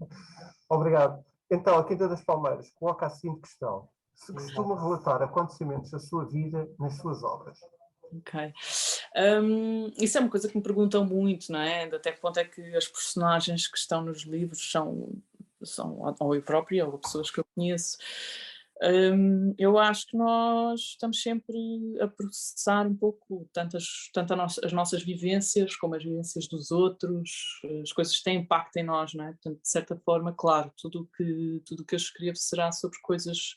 Obrigado. Então, a Quinta das Palmeiras coloca a seguinte questão: se costuma relatar acontecimentos da sua vida nas suas obras? Ok. Isso é uma coisa que me perguntam muito, não é? De até que ponto é que as personagens que estão nos livros são ou eu própria, ou pessoas que eu conheço. Eu acho que nós estamos sempre a processar um pouco tanto as nossas vivências como as vivências dos outros. As coisas têm impacto em nós, não é? Portanto, de certa forma, claro, tudo que eu escrevo será sobre coisas,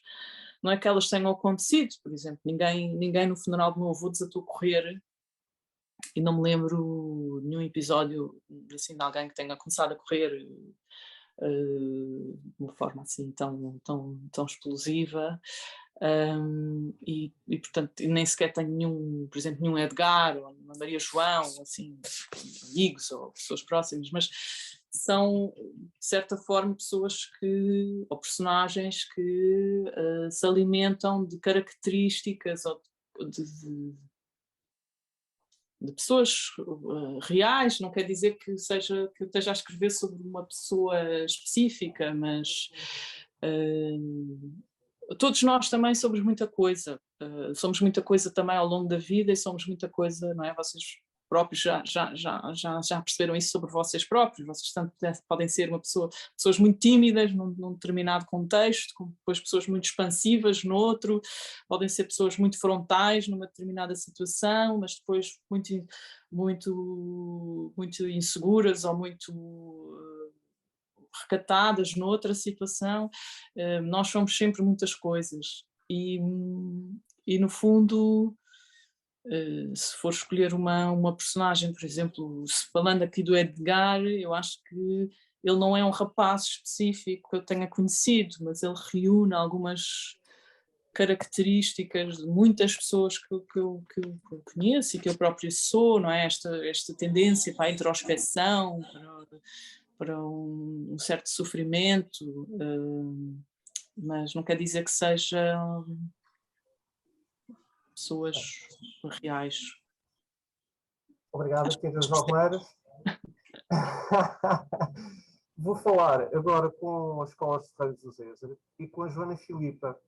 não é que elas tenham acontecido. Por exemplo, ninguém no funeral do meu avô desatou a correr, e não me lembro de nenhum episódio assim, de alguém que tenha começado a correr de uma forma assim tão explosiva. E portanto nem sequer tenho por exemplo, nenhum Edgar ou uma Maria João, assim, amigos ou pessoas próximas, mas são, de certa forma, pessoas ou personagens que se alimentam de características ou de pessoas reais. Não quer dizer que eu esteja a escrever sobre uma pessoa específica, mas todos nós também somos muita coisa. Somos muita coisa também ao longo da vida e somos muita coisa, não é? Vocês próprios já perceberam isso sobre vocês próprios. Vocês tanto podem ser pessoas muito tímidas num determinado contexto, como depois pessoas muito expansivas no outro, podem ser pessoas muito frontais numa determinada situação, mas depois muito inseguras ou muito recatadas noutra situação. Nós somos sempre muitas coisas e no fundo, se for escolher uma personagem, por exemplo, falando aqui do Edgar, eu acho que ele não é um rapaz específico que eu tenha conhecido, mas ele reúne algumas características de muitas pessoas que eu conheço e que eu própria sou, não é? Esta tendência para a introspeção, para um certo sofrimento, mas não quer dizer que sejam pessoas reais. Obrigado, Quinta das Palmeiras. Vou falar agora com a Escola de Ferreira do Zézer e com a Joana Filipa,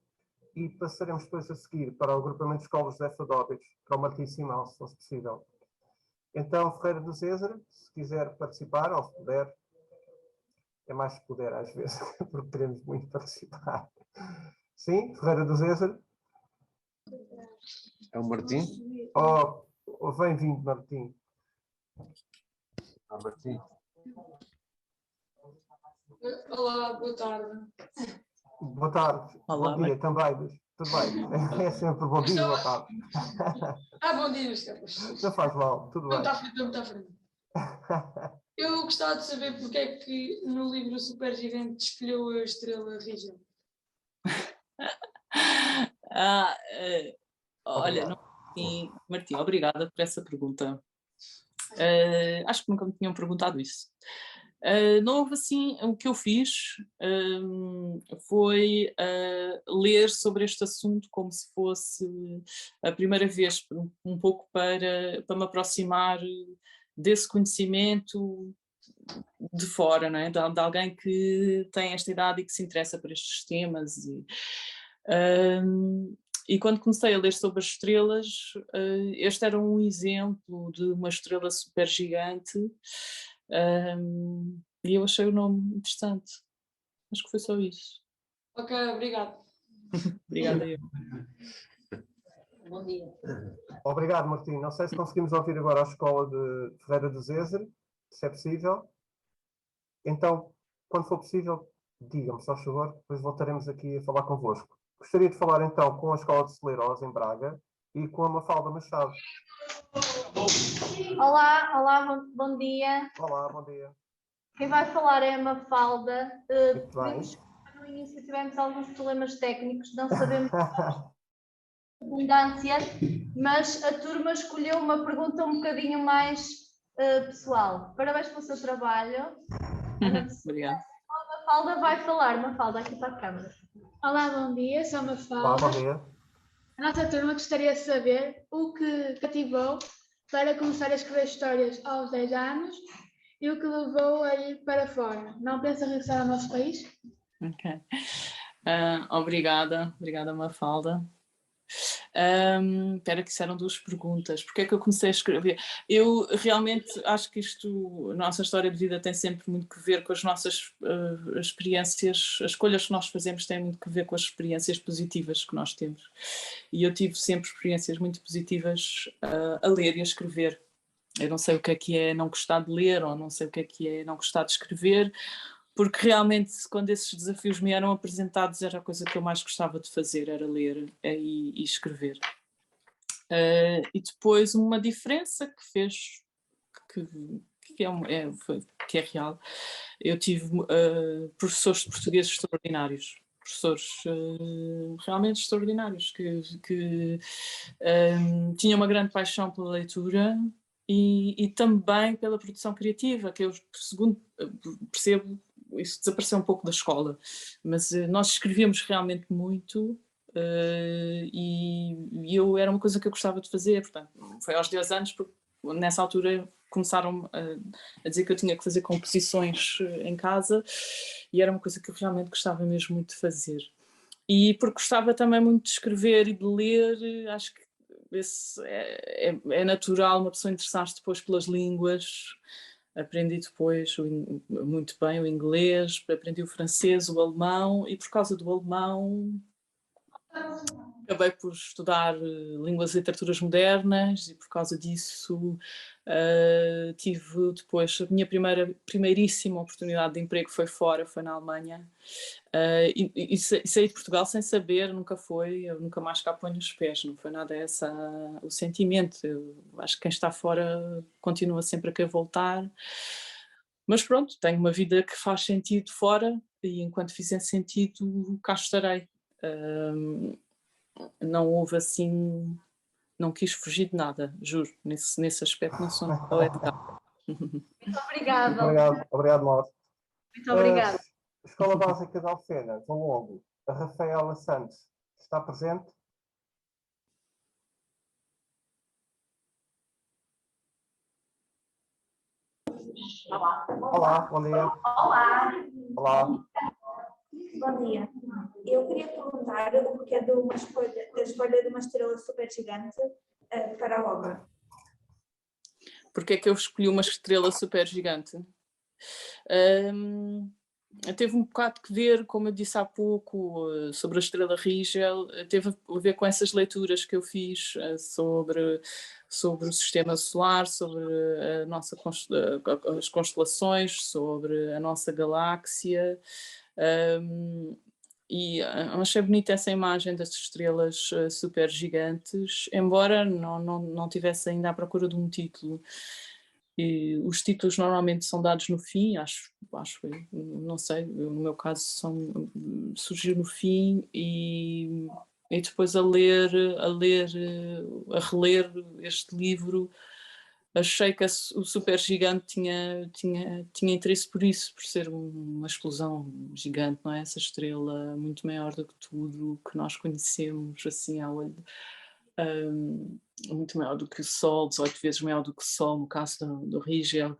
e passaremos depois a seguir para o agrupamento de escolas de Efadóbitos, para o Martim Simão, se fosse possível. Então, Ferreira do Zézer, se quiser participar, ou se puder, é mais se puder às vezes, porque queremos muito participar. Sim, Ferreira do Zézer? É o Martim? Oh, bem-vindo, Martim. Martim. Olá, boa tarde. Boa tarde. Olá, bom dia também. Tudo bem? É sempre bom dia, boa tarde. Bom dia, Estepas. Não faz mal, tudo bem. Não está frente. Eu gostava de saber porque é que no livro Supergigante escolheu a estrela Rígel. Olha, Martim, obrigada por essa pergunta. Acho que nunca me tinham perguntado isso. Não houve assim, o que eu fiz foi ler sobre este assunto como se fosse a primeira vez, um pouco para me aproximar desse conhecimento de fora, não é? De alguém que tem esta idade e que se interessa por estes temas. E quando comecei a ler sobre as estrelas, este era um exemplo de uma estrela supergigante, e eu achei o nome interessante. Acho que foi só isso. Ok, obrigado. Obrigada eu. Bom dia. Obrigado, Martim. Não sei se conseguimos ouvir agora a escola de Ferreira do Zezer, se é possível. Então, quando for possível, digam-me, só favor, depois voltaremos aqui a falar convosco. Gostaria de falar então com a Escola de Celeiros, em Braga, e com a Mafalda Machado. Olá, bom dia. Olá, bom dia. Quem vai falar é a Mafalda. Muito bem. No início tivemos alguns problemas técnicos, não sabemos abundância, mas a turma escolheu uma pergunta um bocadinho mais pessoal. Parabéns pelo seu trabalho. Obrigada. A Mafalda vai falar. Mafalda, aqui para a câmara. Olá, bom dia, sou a Mafalda. Olá, bom dia. A nossa turma gostaria de saber o que cativou para começar a escrever histórias aos 10 anos e o que levou a ir para fora. Não pensa regressar ao nosso país? Ok. Obrigada, Mafalda. Espera que isso eram 2 perguntas. Porque é que eu comecei a escrever? Eu realmente acho que a nossa história de vida tem sempre muito que ver com as nossas experiências, as escolhas que nós fazemos têm muito que ver com as experiências positivas que nós temos. E eu tive sempre experiências muito positivas a ler e a escrever. Eu não sei o que é não gostar de ler, ou não sei o que é não gostar de escrever, porque realmente quando esses desafios me eram apresentados era a coisa que eu mais gostava de fazer, era ler e escrever. E depois uma diferença que fez, que é real, eu tive professores de português extraordinários, professores realmente extraordinários, que tinham uma grande paixão pela leitura e também pela produção criativa, que eu, segundo percebo, isso desapareceu um pouco da escola, mas nós escrevíamos realmente muito e eu era uma coisa que eu gostava de fazer, portanto, foi aos 10 anos, porque nessa altura começaram a dizer que eu tinha que fazer composições em casa e era uma coisa que eu realmente gostava mesmo muito de fazer. E porque gostava também muito de escrever e de ler, acho que esse é natural uma pessoa interessar-se depois pelas línguas. Aprendi depois muito bem o inglês, aprendi o francês, o alemão, e por causa do alemão acabei por estudar línguas e literaturas modernas, e por causa disso tive depois a minha primeiríssima oportunidade de emprego foi fora, foi na Alemanha, e saí de Portugal sem saber, eu nunca mais cá ponho os pés, não foi nada esse o sentimento. Eu acho que quem está fora continua sempre a querer voltar, mas pronto, tenho uma vida que faz sentido fora e enquanto fizer sentido cá estarei. Não houve assim, não quis fugir de nada, juro, nesse aspecto não sou nada legal. Muito obrigada. Obrigado, Mauro. Muito obrigada. Escola Básica de Alfena, Valongo, a Rafaela Santos está presente? Olá, bom dia. Olá. Bom dia. Eu queria perguntar o porquê da escolha de uma estrela super gigante para a obra. Porque é que eu escolhi uma estrela super gigante? Teve um bocado que ver, como eu disse há pouco, sobre a estrela Rigel, teve a ver com essas leituras que eu fiz sobre o sistema solar, sobre as constelações, sobre a nossa galáxia. E achei bonita essa imagem das estrelas super gigantes, embora não tivesse ainda à procura de um título. E os títulos normalmente são dados no fim, acho não sei, no meu caso surgiu no fim e depois a reler este livro, achei que o super gigante tinha interesse por isso, por ser uma explosão gigante, não é? Essa estrela muito maior do que tudo que nós conhecemos assim ao olho. Muito maior do que o Sol, 18 vezes maior do que o Sol, no caso do Rigel,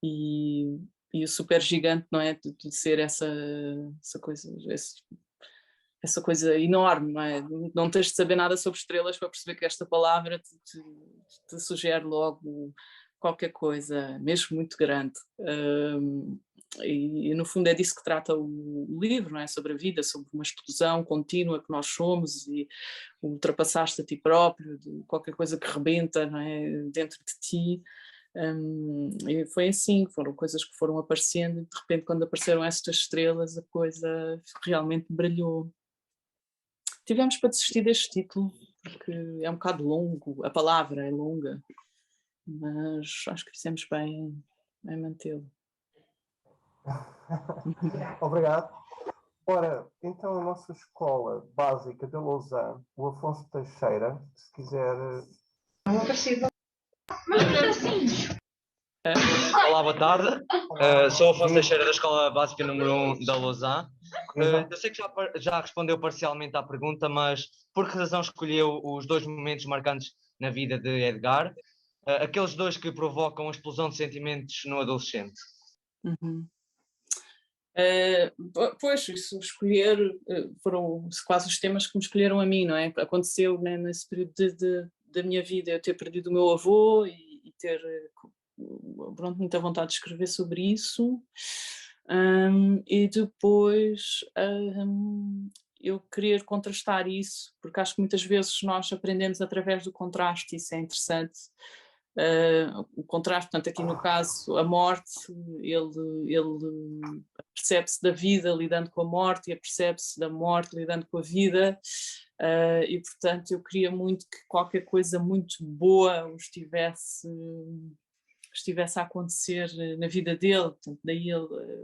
e o super gigante, não é? De ser essa coisa enorme, não é? Não tens de saber nada sobre estrelas para perceber que esta palavra te sugere logo qualquer coisa, mesmo muito grande. E no fundo é disso que trata o livro, não é? Sobre a vida, sobre uma explosão contínua que nós somos e ultrapassaste a ti próprio, de qualquer coisa que rebenta, não é? Dentro de ti. E foi assim, foram coisas que foram aparecendo e de repente quando apareceram estas estrelas a coisa realmente brilhou. Tivemos para desistir deste título porque é um bocado longo, a palavra é longa, mas acho que fizemos bem em mantê-lo. Obrigado. Ora, então a nossa escola básica de Lausanne, o Afonso Teixeira, se quiser... Não é possível. Mas não é assim. Olá, boa tarde. Sou Afonso Teixeira da Escola Básica número 1 da Lausanne. Eu sei que já respondeu parcialmente à pergunta, mas por que razão escolheu os 2 momentos marcantes na vida de Edgar? Aqueles 2 que provocam a explosão de sentimentos no adolescente. Uhum. Pois, isso escolher, foram quase os temas que me escolheram a mim, não é? Aconteceu, né, nesse período da minha vida, eu ter perdido o meu avô e ter pronto, muita vontade de escrever sobre isso, e depois eu querer contrastar isso, porque acho que muitas vezes nós aprendemos através do contraste, isso é interessante. O contraste, portanto, aqui no caso, a morte, ele percebe-se da vida lidando com a morte e apercebe-se da morte lidando com a vida, e portanto eu queria muito que qualquer coisa muito boa estivesse a acontecer na vida dele, portanto, daí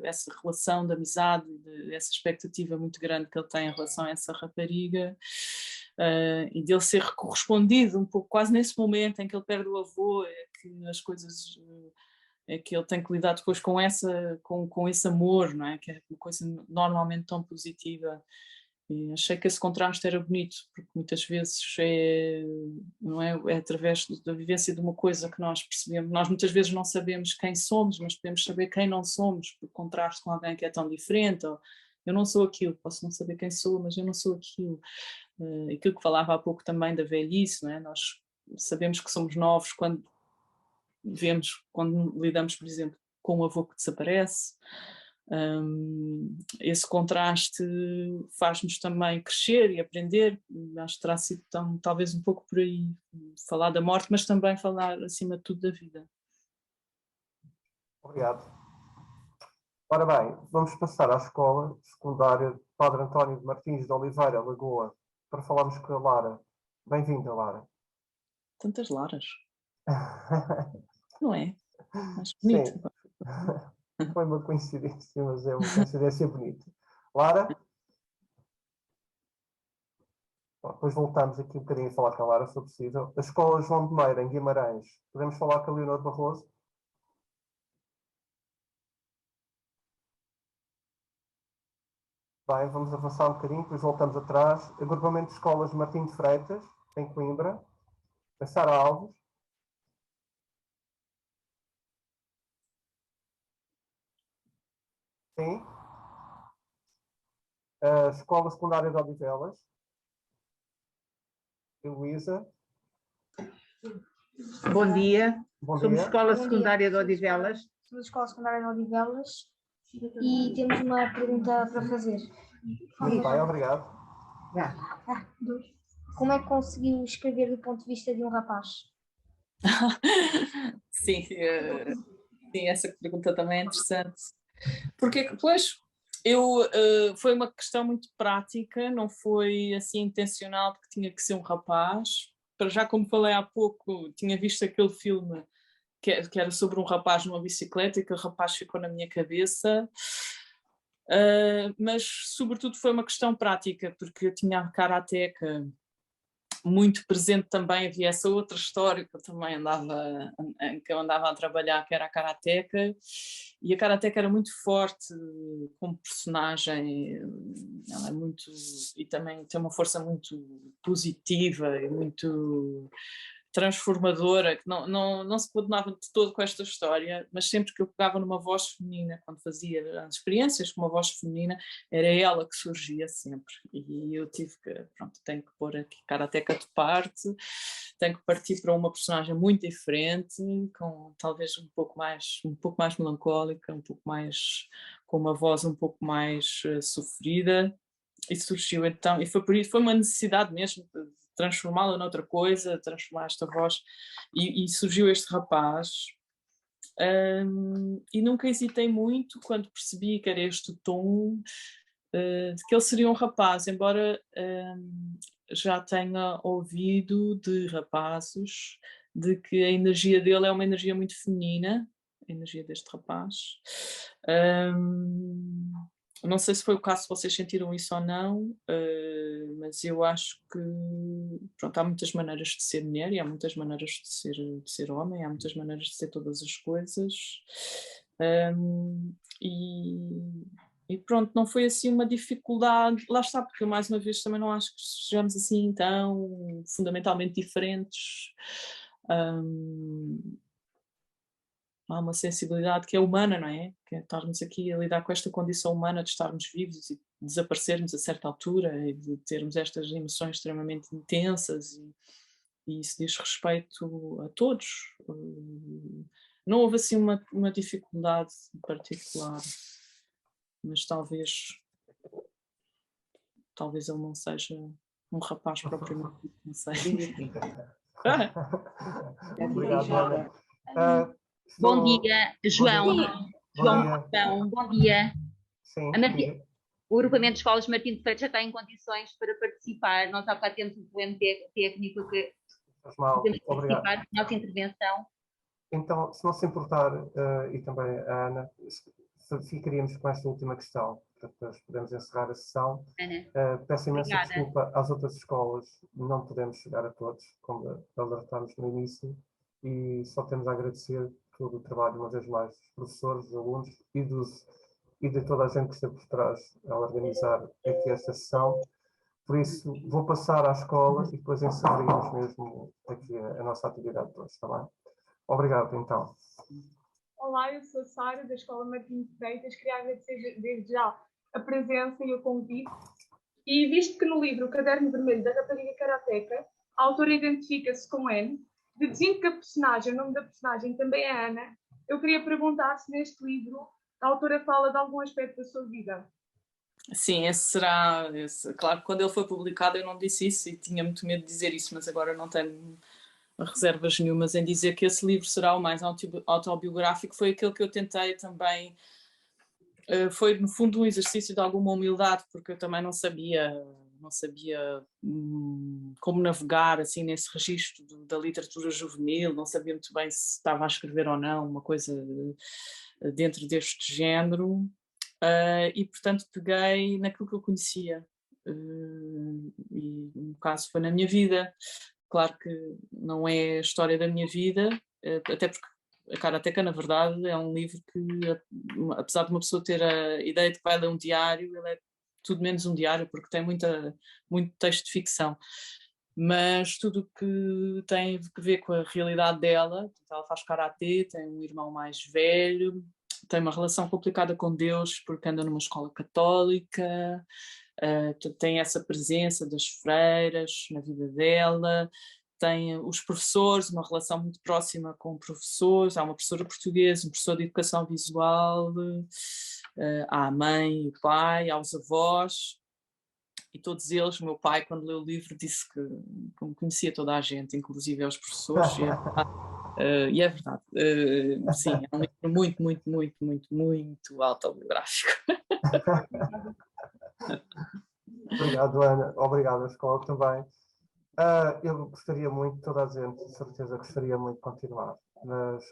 essa relação de amizade, essa expectativa muito grande que ele tem em relação a essa rapariga, e dele ser correspondido um pouco, quase nesse momento em que ele perde o avô, é que as coisas, é que ele tem que lidar depois com esse amor, não é? Que é uma coisa normalmente tão positiva. E achei que esse contraste era bonito, porque muitas vezes não é através da vivência de uma coisa que nós percebemos. Nós muitas vezes não sabemos quem somos, mas podemos saber quem não somos, por contraste com alguém que é tão diferente. Ou, eu não sou aquilo, posso não saber quem sou, mas eu não sou aquilo. Aquilo que falava há pouco também da velhice, não é? Nós sabemos que somos novos quando lidamos, por exemplo, com um avô que desaparece. Esse contraste faz-nos também crescer e aprender. Acho que terá sido talvez um pouco por aí, falar da morte, mas também falar acima de tudo da vida. Obrigado. Ora bem, vamos passar à escola secundária Padre António de Martins de Oliveira, Lagoa, para falarmos com a Lara. Bem-vinda, Lara. Tantas Laras. Não é? Acho bonito. Sim. Foi uma coincidência, mas é uma coincidência bonita. Lara? Bom, depois voltamos aqui um bocadinho a falar com a Lara, se for possível. A Escola João de Meira, em Guimarães. Podemos falar com a Leonor Barroso? Bem, vamos avançar um bocadinho, depois voltamos atrás. Agrupamento de Escolas Martim de Freitas, em Coimbra. A Sara Alves. Sim. A Escola Secundária de Odivelas. Heloísa. Bom dia. Somos Escola Secundária de Odivelas. Somos Escola Secundária de Odivelas e temos uma pergunta para fazer. Muito bem, obrigado. Como é que conseguiu escrever do ponto de vista de um rapaz? Sim, essa pergunta também é interessante. Porque, pois, foi uma questão muito prática, não foi assim intencional porque tinha que ser um rapaz. Para já, como falei há pouco, tinha visto aquele filme que era sobre um rapaz numa bicicleta e aquele rapaz ficou na minha cabeça. Mas, sobretudo, foi uma questão prática, porque eu tinha a karateca muito presente também. Havia essa outra história que eu também andava a trabalhar, que era a karateca, e a karateca era muito forte como personagem. Ela é muito, e também tem uma força muito positiva e muito transformadora, que não se coordenava de todo com esta história, mas sempre que eu pegava numa voz feminina, quando fazia as experiências com uma voz feminina, era ela que surgia sempre. E eu tive que, pronto, tenho que pôr aqui Karateka de parte, tenho que partir para uma personagem muito diferente, com talvez um pouco mais melancólica, um pouco mais, com uma voz um pouco mais sofrida, e surgiu então, e foi por isso, foi uma necessidade mesmo de transformá-la noutra coisa, transformar esta voz, e surgiu este rapaz, e nunca hesitei muito quando percebi que era este o tom, de que ele seria um rapaz, embora já tenha ouvido de rapazes de que a energia dele é uma energia muito feminina, a energia deste rapaz. Não sei se foi o caso, se vocês sentiram isso ou não, mas eu acho que, pronto, há muitas maneiras de ser mulher e há muitas maneiras de ser homem, há muitas maneiras de ser todas as coisas, e pronto, não foi assim uma dificuldade, lá está, porque eu mais uma vez também não acho que sejamos assim tão fundamentalmente diferentes. Há uma sensibilidade que é humana, não é? Que é estarmos aqui a lidar com esta condição humana de estarmos vivos e desaparecermos a certa altura e de termos estas emoções extremamente intensas, e isso diz respeito a todos. Não houve assim uma dificuldade em particular, mas talvez ele não seja um rapaz propriamente, não sei. Obrigado, Ana. Bom dia, João. Bom dia. Sim, o agrupamento de escolas Martim de Freitas já está em condições para participar. Nós há bocado temos um problema técnico que podemos participar na nossa intervenção. Então, se não se importar, e também a Ana, ficaríamos com esta última questão, para depois podemos encerrar a sessão. Peço imensa desculpa às outras escolas, não podemos chegar a todos, como alertámos no início, e só temos a agradecer todo o trabalho, uma vez mais, dos professores, dos alunos e de toda a gente que esteve por trás a organizar aqui esta sessão. Por isso, vou passar à escola e depois encerraremos mesmo aqui a nossa atividade toda, está bem? Obrigado, então. Olá, eu sou a Sara, da Escola Martim de Freitas. Queria agradecer desde já a presença e o convite. E visto que no livro O Caderno Vermelho da Rapariga Karateka, a autora identifica-se com N, deduzindo que o nome da personagem também é Ana, eu queria perguntar se neste livro a autora fala de algum aspecto da sua vida. Sim, esse será... Claro que quando ele foi publicado eu não disse isso e tinha muito medo de dizer isso, mas agora não tenho reservas nenhumas em dizer que esse livro será o mais autobiográfico. Foi aquele que eu tentei também... Foi, no fundo, um exercício de alguma humildade, porque eu também não sabia como navegar assim nesse registro da literatura juvenil, não sabia muito bem se estava a escrever ou não, uma coisa dentro deste género, e portanto peguei naquilo que eu conhecia, e no caso foi na minha vida. Claro que não é a história da minha vida, até porque a Karateka, na verdade, é um livro que, apesar de uma pessoa ter a ideia de que vai ler um diário, ele é tudo menos um diário, porque tem muito texto de ficção. Mas tudo o que tem a ver com a realidade dela, ela faz karatê, tem um irmão mais velho, tem uma relação complicada com Deus, porque anda numa escola católica, tem essa presença das freiras na vida dela, tem os professores, uma relação muito próxima com professores, há uma professora portuguesa, um professor de educação visual, há a mãe e o pai, há os avós, e todos eles, o meu pai, quando leu o livro, disse que conhecia toda a gente, inclusive aos professores, e é verdade. Sim, é um livro muito autobiográfico. Obrigado, Ana. Obrigado, a escola também. Eu gostaria muito, toda a gente, de certeza, gostaria muito de continuar, mas,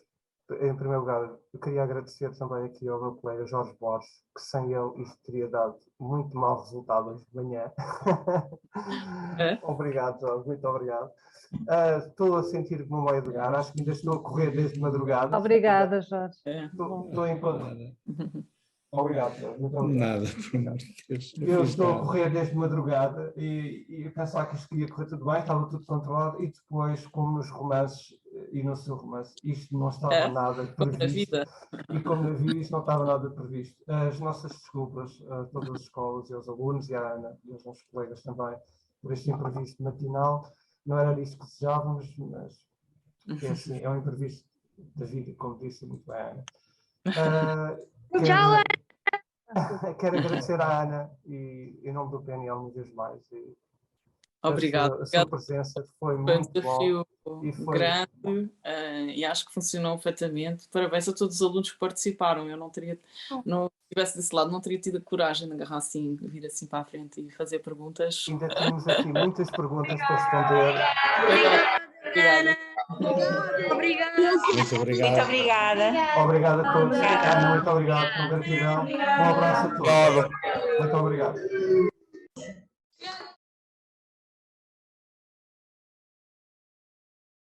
em primeiro lugar, eu queria agradecer também aqui ao meu colega Jorge Borges, que sem ele isto teria dado muito mau resultado hoje de manhã. Obrigado, Jorge, muito obrigado. Estou a sentir-me no meio do lugar, acho que ainda estou a correr desde madrugada. Obrigada, Jorge. Estou em conta. Obrigado. Muito obrigado. Nada, por amor de Deus. Eu estou a correr desde madrugada e eu pensava que isto ia correr tudo bem, estava tudo controlado, e depois, como nos romances e no seu romance, isto não estava nada previsto. E como na vida, isto não estava nada previsto. As nossas desculpas a todas as escolas e aos alunos e à Ana e aos nossos colegas também por este imprevisto matinal. Não era isto que desejávamos, mas é assim, é um imprevisto da vida, como disse muito bem a Ana. Tchau, Ana! Quero agradecer à Ana e em nome do PNL uma vez mais. Obrigado. A sua presença foi muito desafio bom. Grande e acho que funcionou perfeitamente. Parabéns a todos os alunos que participaram. Eu não tivesse desse lado, não teria tido a coragem de agarrar assim, vir assim para a frente e fazer perguntas. Ainda temos aqui muitas perguntas para responder. Obrigada. Obrigada. Muito obrigado. Muito obrigada. Obrigado a todos. Muito obrigado pela gratidão. Um abraço a todos. Muito obrigado.